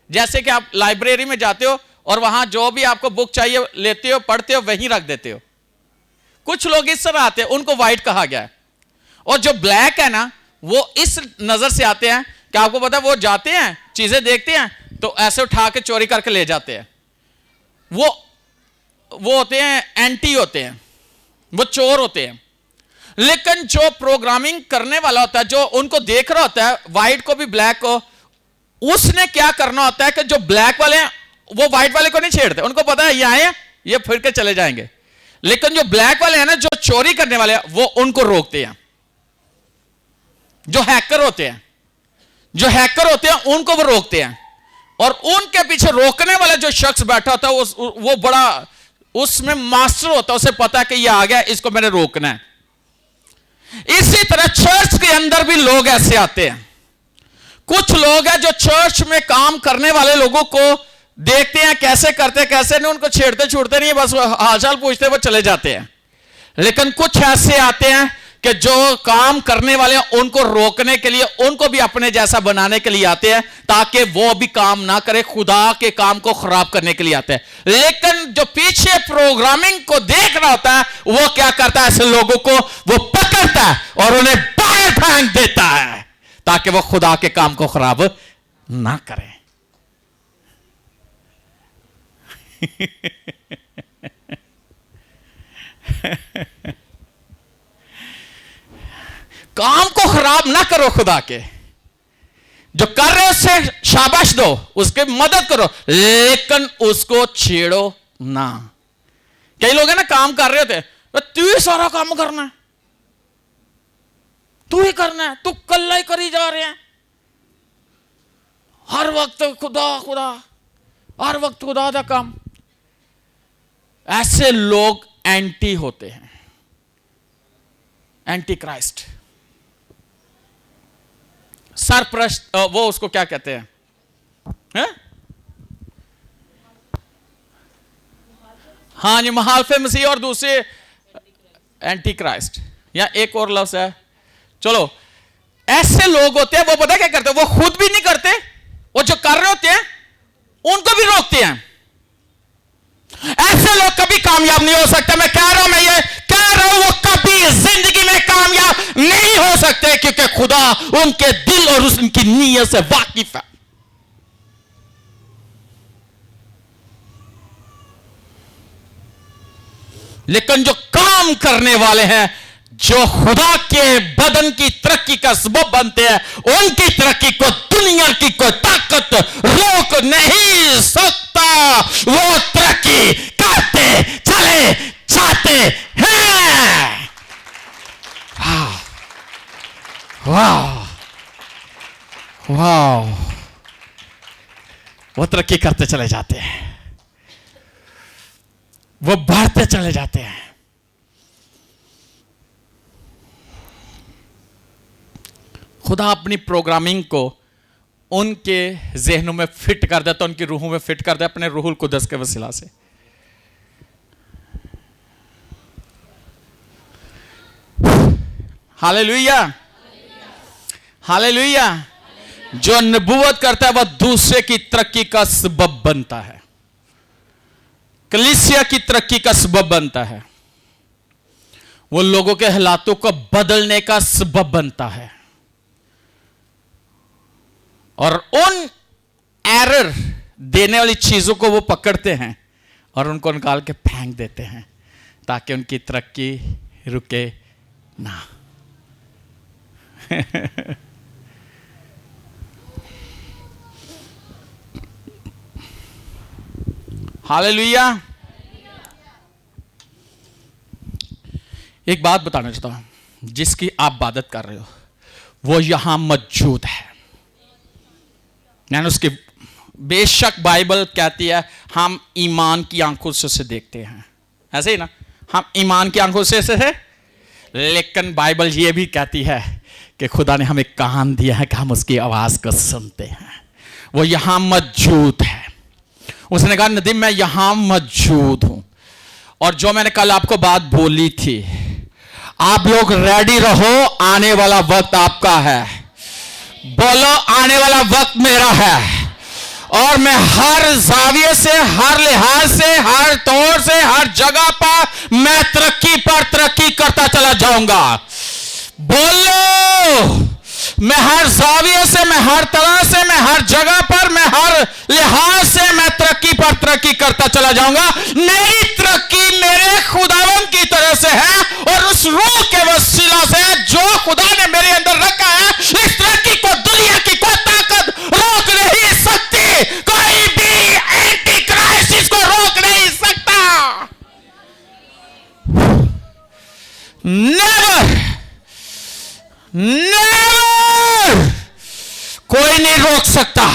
S1: जैसे कि आप लाइब्रेरी में जाते हो और वहां जो भी आपको बुक चाहिए लेते हो, पढ़ते हो, वहीं रख देते हो। कुछ लोग इस तरह आते हैं, उनको व्हाइट कहा गया है। और जो ब्लैक है ना, वो इस नजर से आते हैं कि आपको पता है, वो जाते हैं, चीजें देखते हैं तो ऐसे उठा के चोरी करके ले जाते हैं। वो होते हैं, एंटी होते हैं, वो चोर होते हैं। लेकिन जो प्रोग्रामिंग करने वाला होता है, जो उनको देख रहा होता है, व्हाइट को भी ब्लैक को, उसने क्या करना होता है कि जो ब्लैक वाले हैं वो व्हाइट वाले को नहीं छेड़ते, उनको पता है ये आए, ये फिर के चले जाएंगे। लेकिन जो ब्लैक वाले हैं ना, जो चोरी करने वाले हैं, वो उनको रोकते हैं। जो हैकर होते हैं, जो हैकर होते हैं, उनको वो रोकते हैं। और उनके पीछे रोकने वाला जो शख्स बैठा होता है, वो बड़ा उसमें मास्टर होता है, उसे पता है कि ये आ गया, इसको मैंने रोकना है। इसी तरह चर्च के अंदर भी लोग ऐसे आते हैं। कुछ लोग हैं जो चर्च में काम करने वाले लोगों को देखते हैं कैसे करते, कैसे नहीं, उनको छेड़ते छूटते नहीं, बस हालचाल पूछते वो चले जाते हैं। लेकिन कुछ ऐसे आते हैं कि जो काम करने वाले हैं उनको रोकने के लिए, उनको भी अपने जैसा बनाने के लिए आते हैं, ताकि वो भी काम ना करे, खुदा के काम को खराब करने के लिए आते हैं। लेकिन जो पीछे प्रोग्रामिंग को देख रहा होता है, वो क्या करता है? ऐसे लोगों को वो पकड़ता है और उन्हें बाहर फेंक देता है, ताकि वो खुदा के काम को खराब ना करे। काम को खराब ना करो, खुदा के जो कर रहे हो उससे शाबाश दो, उसकी मदद करो, लेकिन उसको छेड़ो ना। कई लोग हैं ना, काम कर रहे होते, तू ही सारा काम करना है, तू ही करना है, तू कल्ला ही करी जा रहे हैं, हर वक्त खुदा खुदा, हर वक्त खुदा का काम। ऐसे लोग एंटी होते हैं, एंटी क्राइस्ट, सरप्रस्त, वो उसको क्या कहते हैं? हाँ जी, मुखालिफ मसीह, और दूसरे एंटी क्राइस्ट, या एक और लफ्ज है। चलो, ऐसे लोग होते हैं, वो पता क्या करते हैं? वो खुद भी नहीं करते, वो जो कर रहे होते हैं उनको भी रोकते हैं। ऐसे लोग कभी कामयाब नहीं हो सकते। मैं कह रहा हूं, मैं ये कह रहा हूं, वो कभी जिंदगी में कामयाब नहीं हो सकते, क्योंकि खुदा उनके दिल और उनकी नीयत से वाकिफ है। लेकिन जो काम करने वाले हैं, जो खुदा के बदन की तरक्की का सबब बनते हैं, उनकी तरक्की को दुनिया की कोई ताकत रोक नहीं सकता। वो तरक्की करते चले जाते हैं। वाह वाह, वो तरक्की करते चले जाते हैं, वो बढ़ते चले जाते हैं। खुदा अपनी प्रोग्रामिंग को उनके जहनों में फिट कर देता, उनकी रूहों में फिट कर दे अपने रूहुल कुदस के वसीला से। Hallelujah, hallelujah. जो नबूवत करता है वह दूसरे की तरक्की का सबब बनता है, कलीसिया की तरक्की का सबब बनता है, वो लोगों के हालातों को बदलने का सबब बनता है। और उन एरर देने वाली चीजों को वो पकड़ते हैं और उनको निकाल के फेंक देते हैं ताकि उनकी तरक्की रुके ना। हालेलुया। एक बात बताना चाहता हूं, जिसकी आप इबादत कर रहे हो वो यहां मौजूद है। यानी उसकी बेशक बाइबल कहती है हम ईमान की आंखों से उसे देखते हैं, ऐसे ही ना, हम ईमान की आंखों से है, लेकिन बाइबल ये भी कहती है कि खुदा ने हमें कान दिया है कि हम उसकी आवाज को सुनते हैं। वो यहां मौजूद है। उसने कहा नदीम मैं यहां मौजूद हूं। और जो मैंने कल आपको बात बोली थी, आप लोग रेडी रहो, आने वाला वक्त आपका है। बोलो आने वाला वक्त मेरा है, और मैं हर जाविये से, हर लिहाज से, हर तौर से, हर जगह पर मैं तरक्की पर तरक्की करता चला जाऊंगा। बोलो मैं हर जाविये से, मैं हर तरह से, मैं हर जगह पर, मैं हर लिहाज से मैं तरक्की पर तरक्की करता चला जाऊंगा। मेरी तरक्की मेरे खुदावन की तरफ से है और उस रूह के वसीला से जो खुदा ने मेरे अंदर रखा है। इस तरक्की को दुनिया की कोई ताकत रोक नहीं सकती, कोई भी एंटी क्राइस्ट इसको रोक नहीं सकता। नेवर, नेवर, कोई नहीं रोक सकता,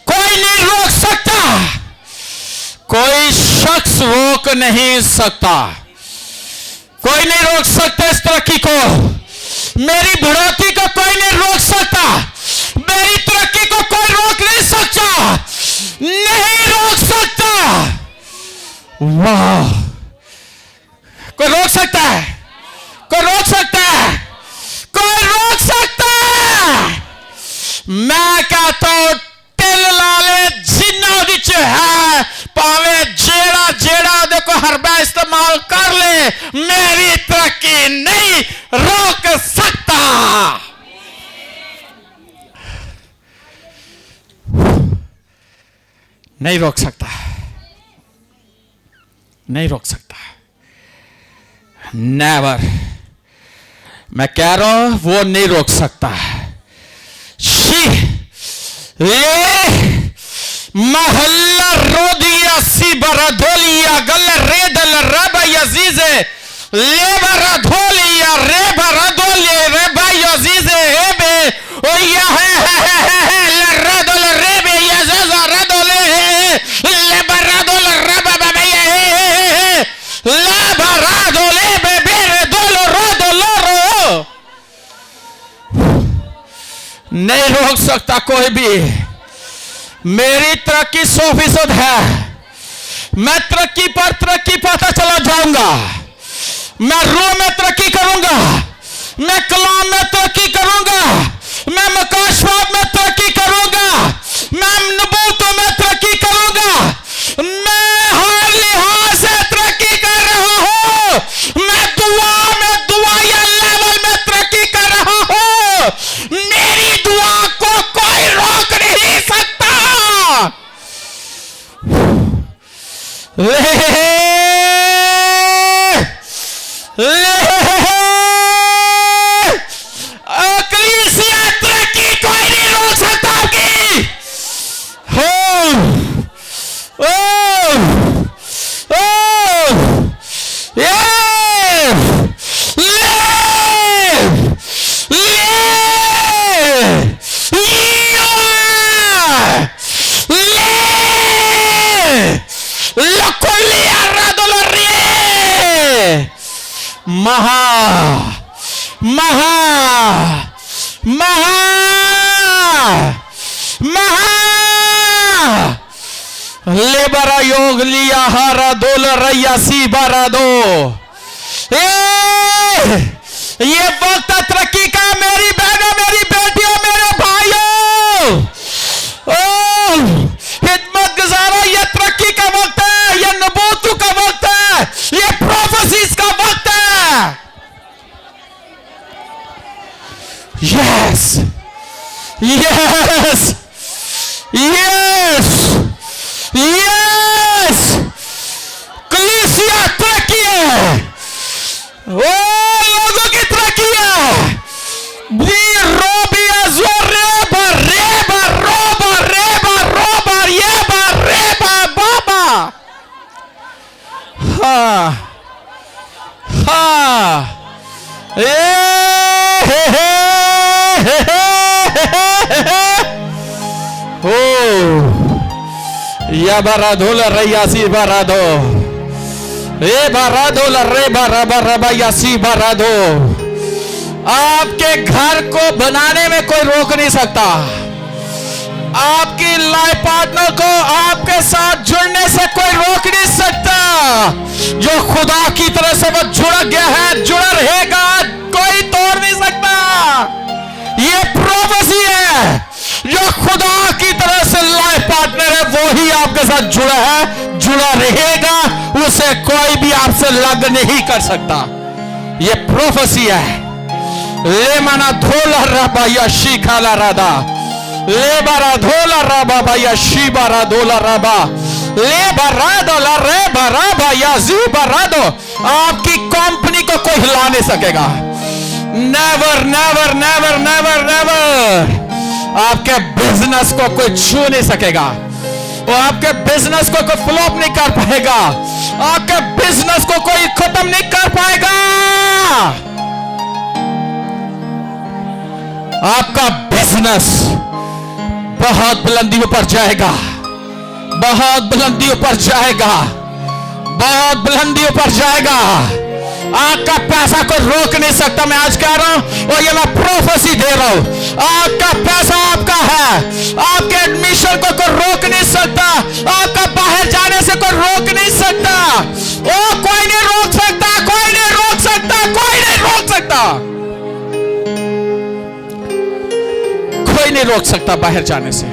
S1: कोई नहीं रोक सकता, कोई शख्स रोक नहीं सकता, कोई नहीं रोक सकता इस तरक्की को। मेरी बढ़ोतरी को कोई नहीं रोक सकता, मेरी तरक्की को कोई रोक नहीं सकता, नहीं रोक सकता। वाह, कोई रोक सकता है, कोई रोक सकता है, कोई रोक सकता है। मैं कहता हूं टिल लाले जिन्ना विच है, पावे जेड़ा जेड़ा देखो हरबा इस्तेमाल कर ले, मेरी तरक्की नहीं रोक सकता। नहीं रोक सकता, नहीं रोक सकता, नेवर। मैं कह रहा हूं वो नहीं रोक सकता। महल्ला रोदिया सी बरधोलिया गल रेदल रब यजीजे ले बरधोलिया रे बरधोले रे भाई यजीजे हे बे ओ या है रदल रे बे यजीजा रदोले ले बरधोल रब बाबा हे ला बरधोले बे बे दोल रोदलो रो। नहीं रोक सकता कोई भी। मेरी तरक्की 100% है। मैं तरक्की पर तरक्की पाता चला जाऊंगा। मैं रूह में तरक्की करूंगा, मैं कलाम में तरक्की करूंगा, मैं मकाशवाद में तरक्की करूंगा, मैं नबूतों में तरक्की करूंगा, मैं हर लिहाज से तरक्की कर रहा हूं। मैं दुआ लेवल में तरक्की कर रहा हूं। मेरी दुआ को कोई रोक नहीं सकता। कलीसिया तरक्की कोई नहीं रोक सकता आपकी। लेबरा योग लिया हारा दोल रैया सी बारा दो। ये वक्त तरक्की का मेरी बहनों, मेरी बेटियों, मेरे भाइयों, हिदमत गुजारो। ये तरक्की का वक्त है, ये नबूवत का वक्त है, ये प्रोफेसीज का वक्त है। यस यस यस यस, कलीसिया तरक्की है, ओ लोगों की तरक्की है। या बारादोल रैयासी बारादो, ए बारादो लर्रे बारा यासी बारादो। आपके घर को बनाने में कोई रोक नहीं सकता। आपकी लाइफ पार्टनर को आपके साथ जुड़ने से कोई रोक नहीं सकता। जो खुदा की तरह से वो जुड़ गया है, जुड़ा रहेगा, कोई तोड़ नहीं सकता। ये प्रोफेसी है। जो खुदा की तरह से लाइफ पार्टनर है वो ही आपके साथ जुड़ा है, जुड़ा रहेगा, उसे कोई भी आपसे लग नहीं कर सकता। ये प्रोफेसी है। ले मना धोला रबा या शिखाला राधा, ले बारा धोला रबा बाया शी बारा धोला रबा, ले बारा दोला रे बारा बाया जी बारा दो। आपकी कंपनी को कोई हिला नहीं सकेगा। Never never never never never. आपके बिजनेस को कोई छू नहीं सकेगा। वो आपके बिजनेस को कोई फ्लॉप नहीं कर पाएगा। आपके बिजनेस को कोई खत्म नहीं कर पाएगा। आपका बिजनेस बहुत बुलंदियों पर जाएगा, बहुत बुलंदियों पर जाएगा, बहुत बुलंदियों पर जाएगा। आपका पैसा को रोक नहीं सकता। मैं आज कह रहा हूं और ये मैं प्रोफेसी दे रहा हूं। आपका पैसा आपका है। आपके एडमिशन को कोई रोक नहीं सकता। आपका बाहर जाने से कोई रोक नहीं सकता। ओ कोई नहीं रोक सकता, कोई नहीं रोक सकता, कोई नहीं रोक सकता, कोई नहीं रोक सकता बाहर जाने से।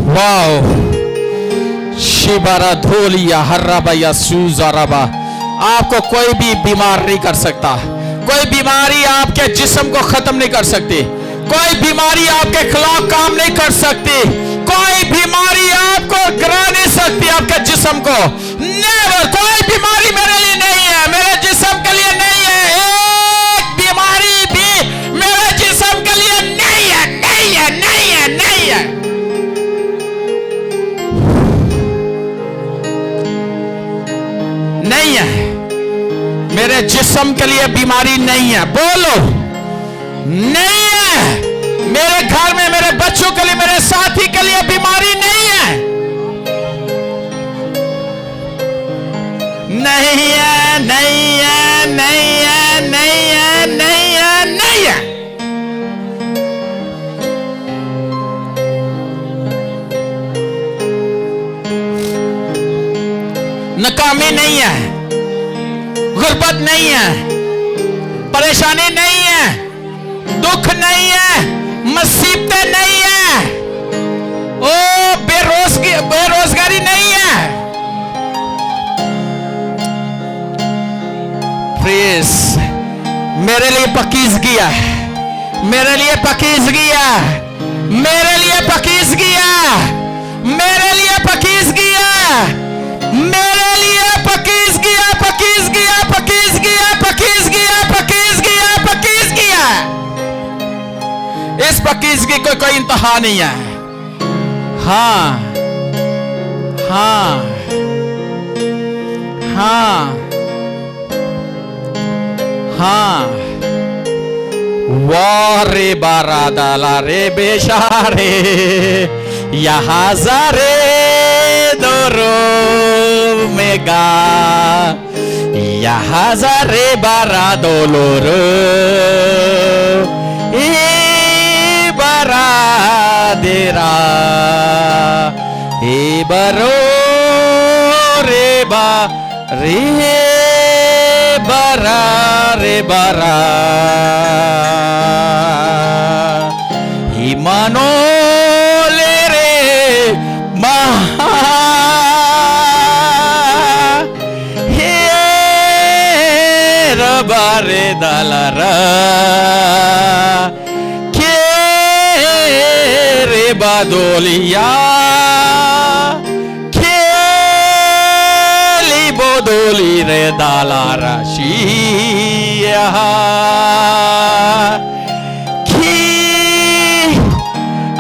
S1: वाओ शिबारा धोलिया हर्राबा या सूजाराबा। आपको कोई भी बीमार नहीं कर सकता। कोई बीमारी आपके जिस्म को खत्म नहीं कर सकती। कोई बीमारी आपके खिलाफ काम नहीं कर सकती। कोई बीमारी आपको गिरा नहीं सकती आपके जिस्म को। नेवर। कोई बीमारी मेरे लिए नहीं है, मेरे जिस्म के लिए नहीं है। एक बीमारी भी मेरे जिस्म के लिए नहीं है, नहीं है, नहीं है, नहीं है। नहीं है। मेरे जिस्म के लिए बीमारी नहीं है। बोलो नहीं है। मेरे घर में मेरे बच्चों के लिए, मेरे साथी के लिए बीमारी नहीं है। नहीं है, नहीं है, नहीं है, नहीं है, नहीं है, नहीं है। नाकामी नहीं है, गुर्बत नहीं है, परेशानी नहीं है, दुख नहीं है, मुसीबतें नहीं है, ओ बेरोजगारी नहीं है। प्लीज मेरे लिए पकीज़गी है, मेरे लिए पकीज़गी है, मेरे लिए पकीज़गी है, मेरे लिए पकीज़गी है, मेरे लिए पकीज़ गया, पकीज़ गया, पकीज़ गया, पकीज़ गया, पकीज़ गया, पकीज़ गया। इस पकीज़गी को कोई इंतहा नहीं है। हाँ हाँ हाँ हाँ। वारे बारादाला रे बेशारे यहाँ ज़ारे दोरो मेगा यहाँ ज़ारे बारा दोलोरो Ibaradera Ibaro Reba Rebara Rebara Imanolere Maha Bare dalara Kere badolia Keli bodoli re dalara Shia Ki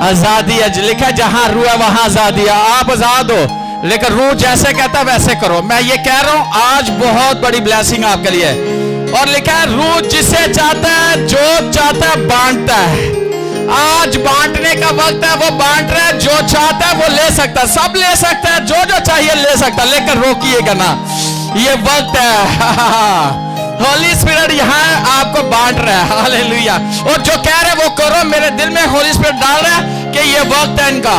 S1: आजादी है लिखा जहां रूह है वहां आजादी है। आप आजाद हो लेकिन रूह जैसे कहता है वैसे करो। मैं ये कह रहा हूं आज बहुत बड़ी ब्लेसिंग आपके लिए। और लिखा है रूह जिसे चाहता है जो चाहता है बांटता है। आज बांटने का वक्त है, वो बांट रहा है। जो चाहता है वो ले सकता है, सब ले सकता है, जो जो चाहिए ले सकता है, लेकिन रोकिएगा ना, ये वक्त है। होली स्पिरिट यहाँ आपको बांट रहा है। हालेलुया। और जो कह रहे वो करो। मेरे दिल में होली स्पिरिट डाल रहा है कि ये वक्त है इनका,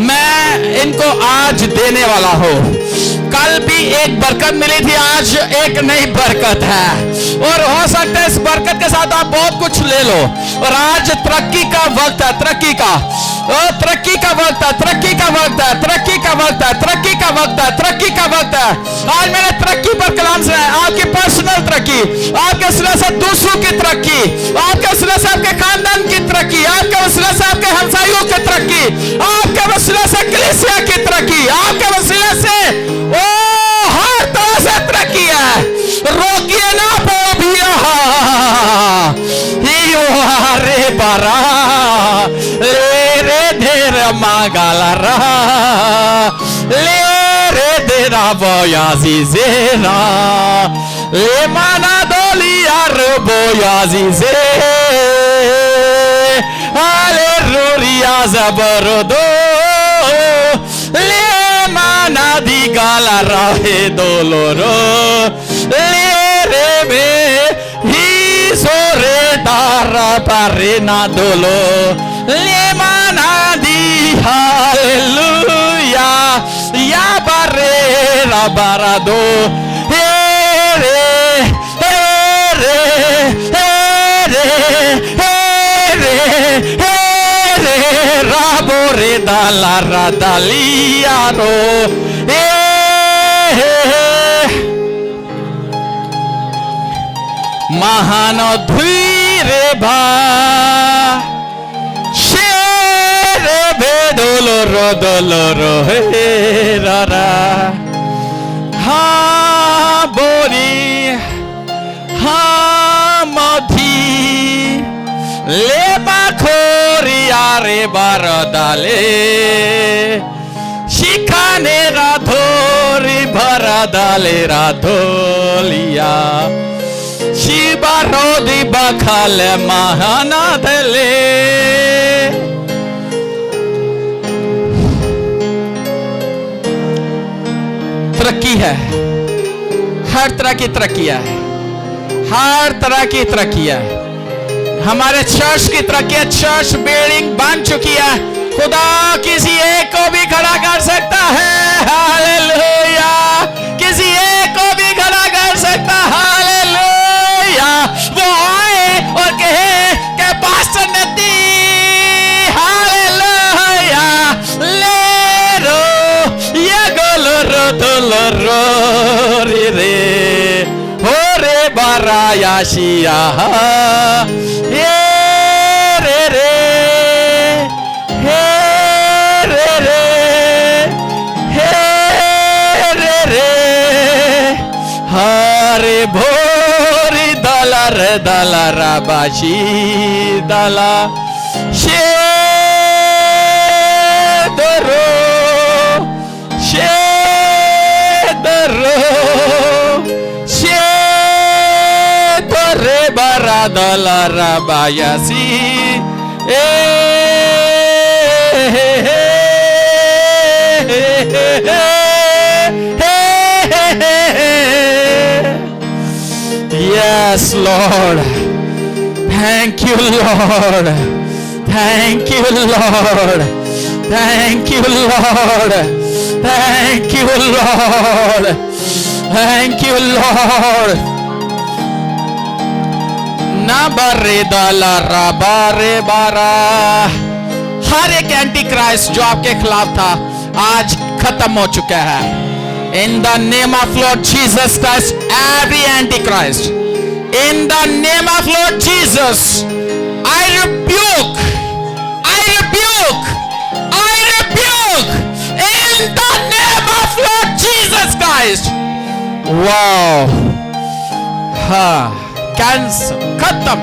S1: मैं इनको आज देने वाला हूँ। कल भी एक बरकत मिली थी, आज एक नई बरकत है। और हो सकता है इस बरकत के साथ आप बहुत कुछ ले लो। और आज तरक्की का वक्त है, तरक्की का, तरक्की का वक्त है, तरक्की का वक्त है, तरक्की का वक्त है, तरक्की का वक्त है, तरक्की का वक्त है। आज मैंने तरक्की पर कलाम सुना है। आपकी पर्सनल तरक्की, आपके वसीले से दूसरों की तरक्की, आपके वसीले से आपके खानदान की तरक्की, आपके वसीले से आपके हमसायों की तरक्की, आपके वसीले से कलीसिया की तरक्की, आपके वसीले से ओ हर तरह से तरक्की है। रोकिए ना पोभिया रे बारा ले रे धेर मागाला रहा ले रे धेरा बोयाजी जेरा ले माना दोली यार बोयाजी जे आले रोरिया जबरो दो ले माना दी गाला रहे दोलोरो ले रे में ही सोरे दारा पारे ना दोलो ले माना दी हालेलुया या बारे राबारा दो हे रे हे रे हे रे हे रे हे रे राबो रे दाला रादालिया रो हे महान धुरे भा शेरे बेदोलो दोलो हे रारा हा बोली हा मधी ले बाखोरिया रे बारदाले शिखाने राधोरी भरदाले राधोलिया शिबा रोदी बखाले महाना दले तरक्की है, हर तरह की तरक्की है, हर तरह की तरक्की है। हमारे चर्च की तरक्की है, चर्च बिल्डिंग बन चुकी है। खुदा किसी एक को भी खड़ा कर सकता है। हालेलुया। किसी एक को भी खड़ा कर सकता है। हालेलुया। वो आए और कहे कि पास्टर ने दी। हालेलुया। ले रो ये गोलो रो दोलो रो रे हो रे बाराया शिया ये रे रे हे रे रे हे रे रे हरे भोरी दला रे दला राबाशी दला शे दरो शे दरो शे दरे बारा दला राबायासी Yes, Lord. Thank you, Lord. Thank you, Lord. Thank you, Lord. Thank you, Lord. Thank you, Lord. ना बरे दाला राबारे बारा। हर एक एंटी क्राइस्ट जो आपके खिलाफ था आज खत्म हो चुका है। In the name of Lord Jesus Christ, every antichrist, in the name of Lord Jesus, I rebuke, in the name of Lord Jesus Christ. Wow, हाँ, cancel, खत्म,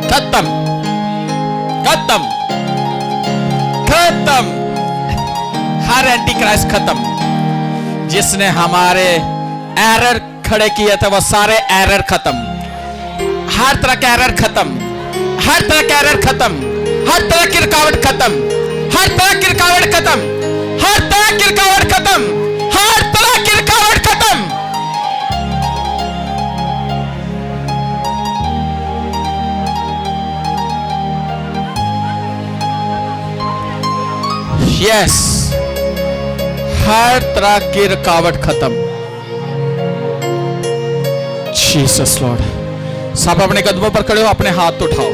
S1: खत्म, खत्म, खत्म, हर एंटीक्राइस्ट खत्म। जिसने हमारे एरर खड़े किए थे वो सारे एरर खत्म, हर तरह का एरर खत्म, हर तरह का एरर खत्म, हर तरह की रुकावट खत्म, हर तरह की रुकावट खत्म, हर तरह की रुकावट खत्म, हर तरह की रुकावट खत्म। यस, हर तरह की रुकावट खत्म। Jesus Lord. सब अपने कदमों पर खड़े हो, अपने हाथ उठाओ।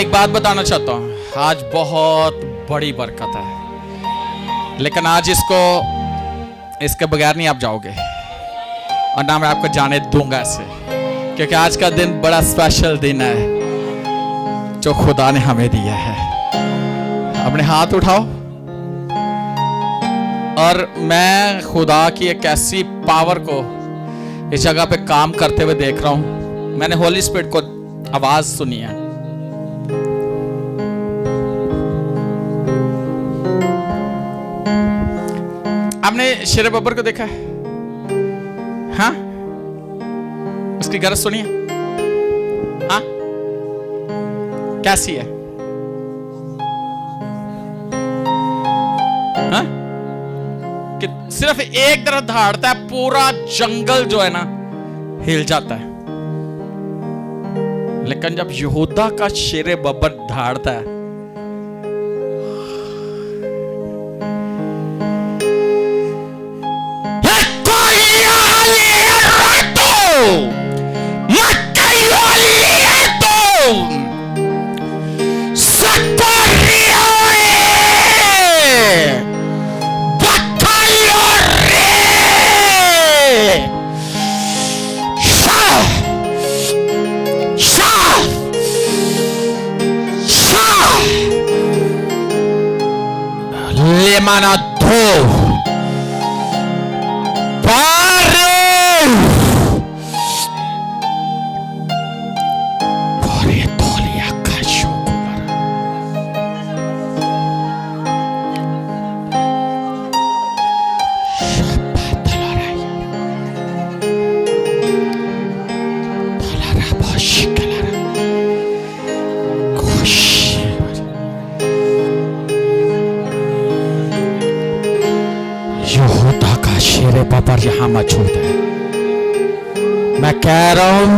S1: एक बात बताना चाहता हूं, आज बहुत बड़ी बरकत है, लेकिन आज इसके बगैर नहीं आप जाओगे और ना मैं आपको जाने दूंगा ऐसे, क्योंकि आज का दिन बड़ा स्पेशल दिन है जो खुदा ने हमें दिया है। अपने हाथ उठाओ और मैं खुदा की एक ऐसी पावर को इस जगह पे काम करते हुए देख रहा हूं। मैंने होली स्पिरिट को आवाज सुनी है। आपने शेर बब्बर को देखा है? हाँ, उसकी गरज सुनी है? हाँ, कैसी है? हाँ? कि सिर्फ एक तरफ दहाड़ता है, पूरा जंगल जो है ना हिल जाता है। लेकिन जब यहूदा का शेर बब्बर दहाड़ता है, माना दो पारे तोलिया का शुक्र। यहूदा का शेर बब्बर यहां मौजूद है। मैं कह रहा हूं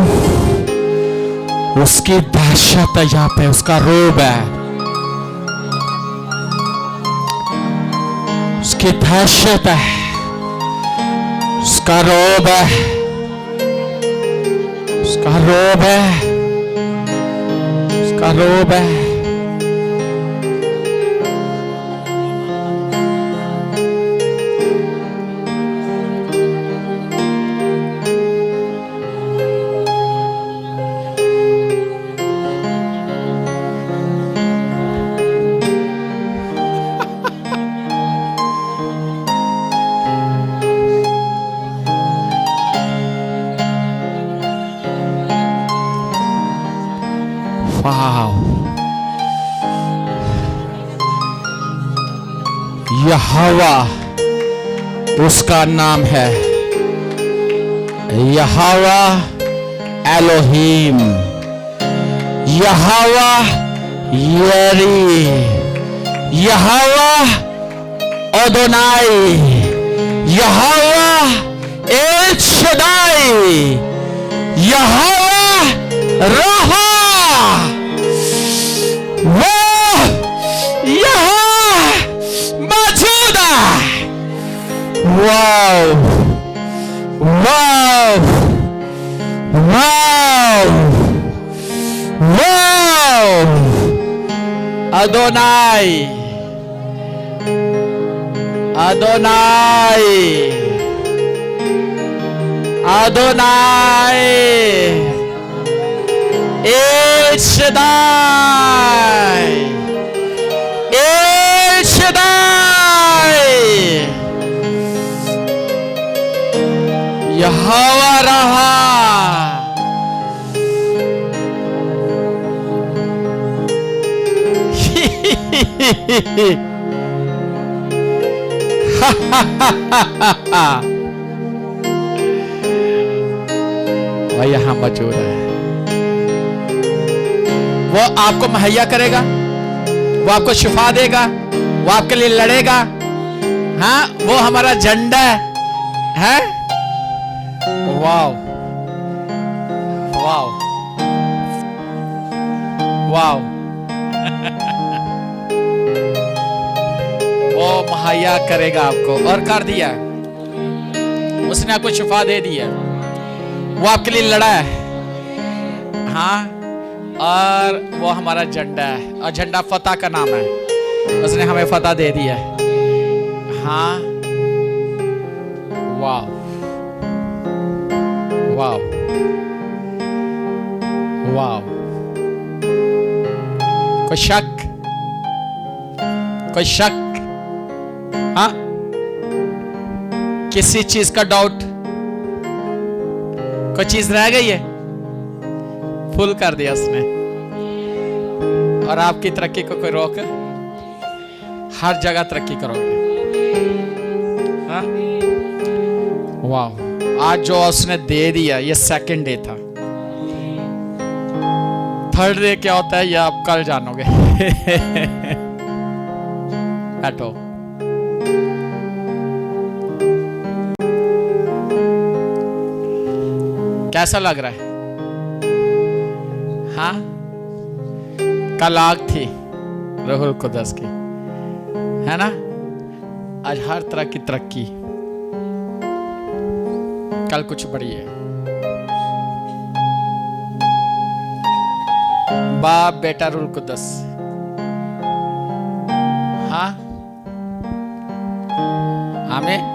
S1: उसकी दहशत है यहां पे, उसका रोब है, उसकी दहशत है, उसका रोब है, उसका रोब है, उसका रोब है। यहोवा उसका नाम है, Jehovah Elohim, Jehovah Jireh, Jehovah Adonai, Jehovah El Shaddai, Jehovah रहा वो यहाँ मौजूद है। Wow wow wow wow. Adonai Adonai Adonai El Shaddai El Shaddai. Jehovah रहा। वह यहां मौजूद है। वो आपको मुहैया करेगा, वो आपको शिफा देगा, वो आपके लिए लड़ेगा। हाँ, वो हमारा झंडा है। Wow wow wow. वो मुहैया करेगा आपको, और कर दिया। उसने आपको शिफा दे दी है, वो आपके लिए लड़ा है। हाँ, और वो हमारा झंडा है, और झंडा फतह का नाम है। उसने हमें फतह दे दी है। हाँ, वाह वाह वाह। कोई शक? कोई शक? हाँ, किसी चीज का डाउट? कोई चीज रह गई है? फुल कर दिया उसने। और आपकी तरक्की को कोई रोक? हर जगह तरक्की करोगे। हाँ? वाह। आज जो उसने दे दिया, ये सेकंड डे था। थर्ड डे क्या होता है, ये आप कल जानोगे। बैठो। कैसा लग रहा है? हाँ, कल आग थी रूहुल कुद्दस की, है ना? आज हर तरह की तरक्की, कल कुछ बड़ी है। बाप बेटा रूहुल कुद्दस। हाँ, आमीन।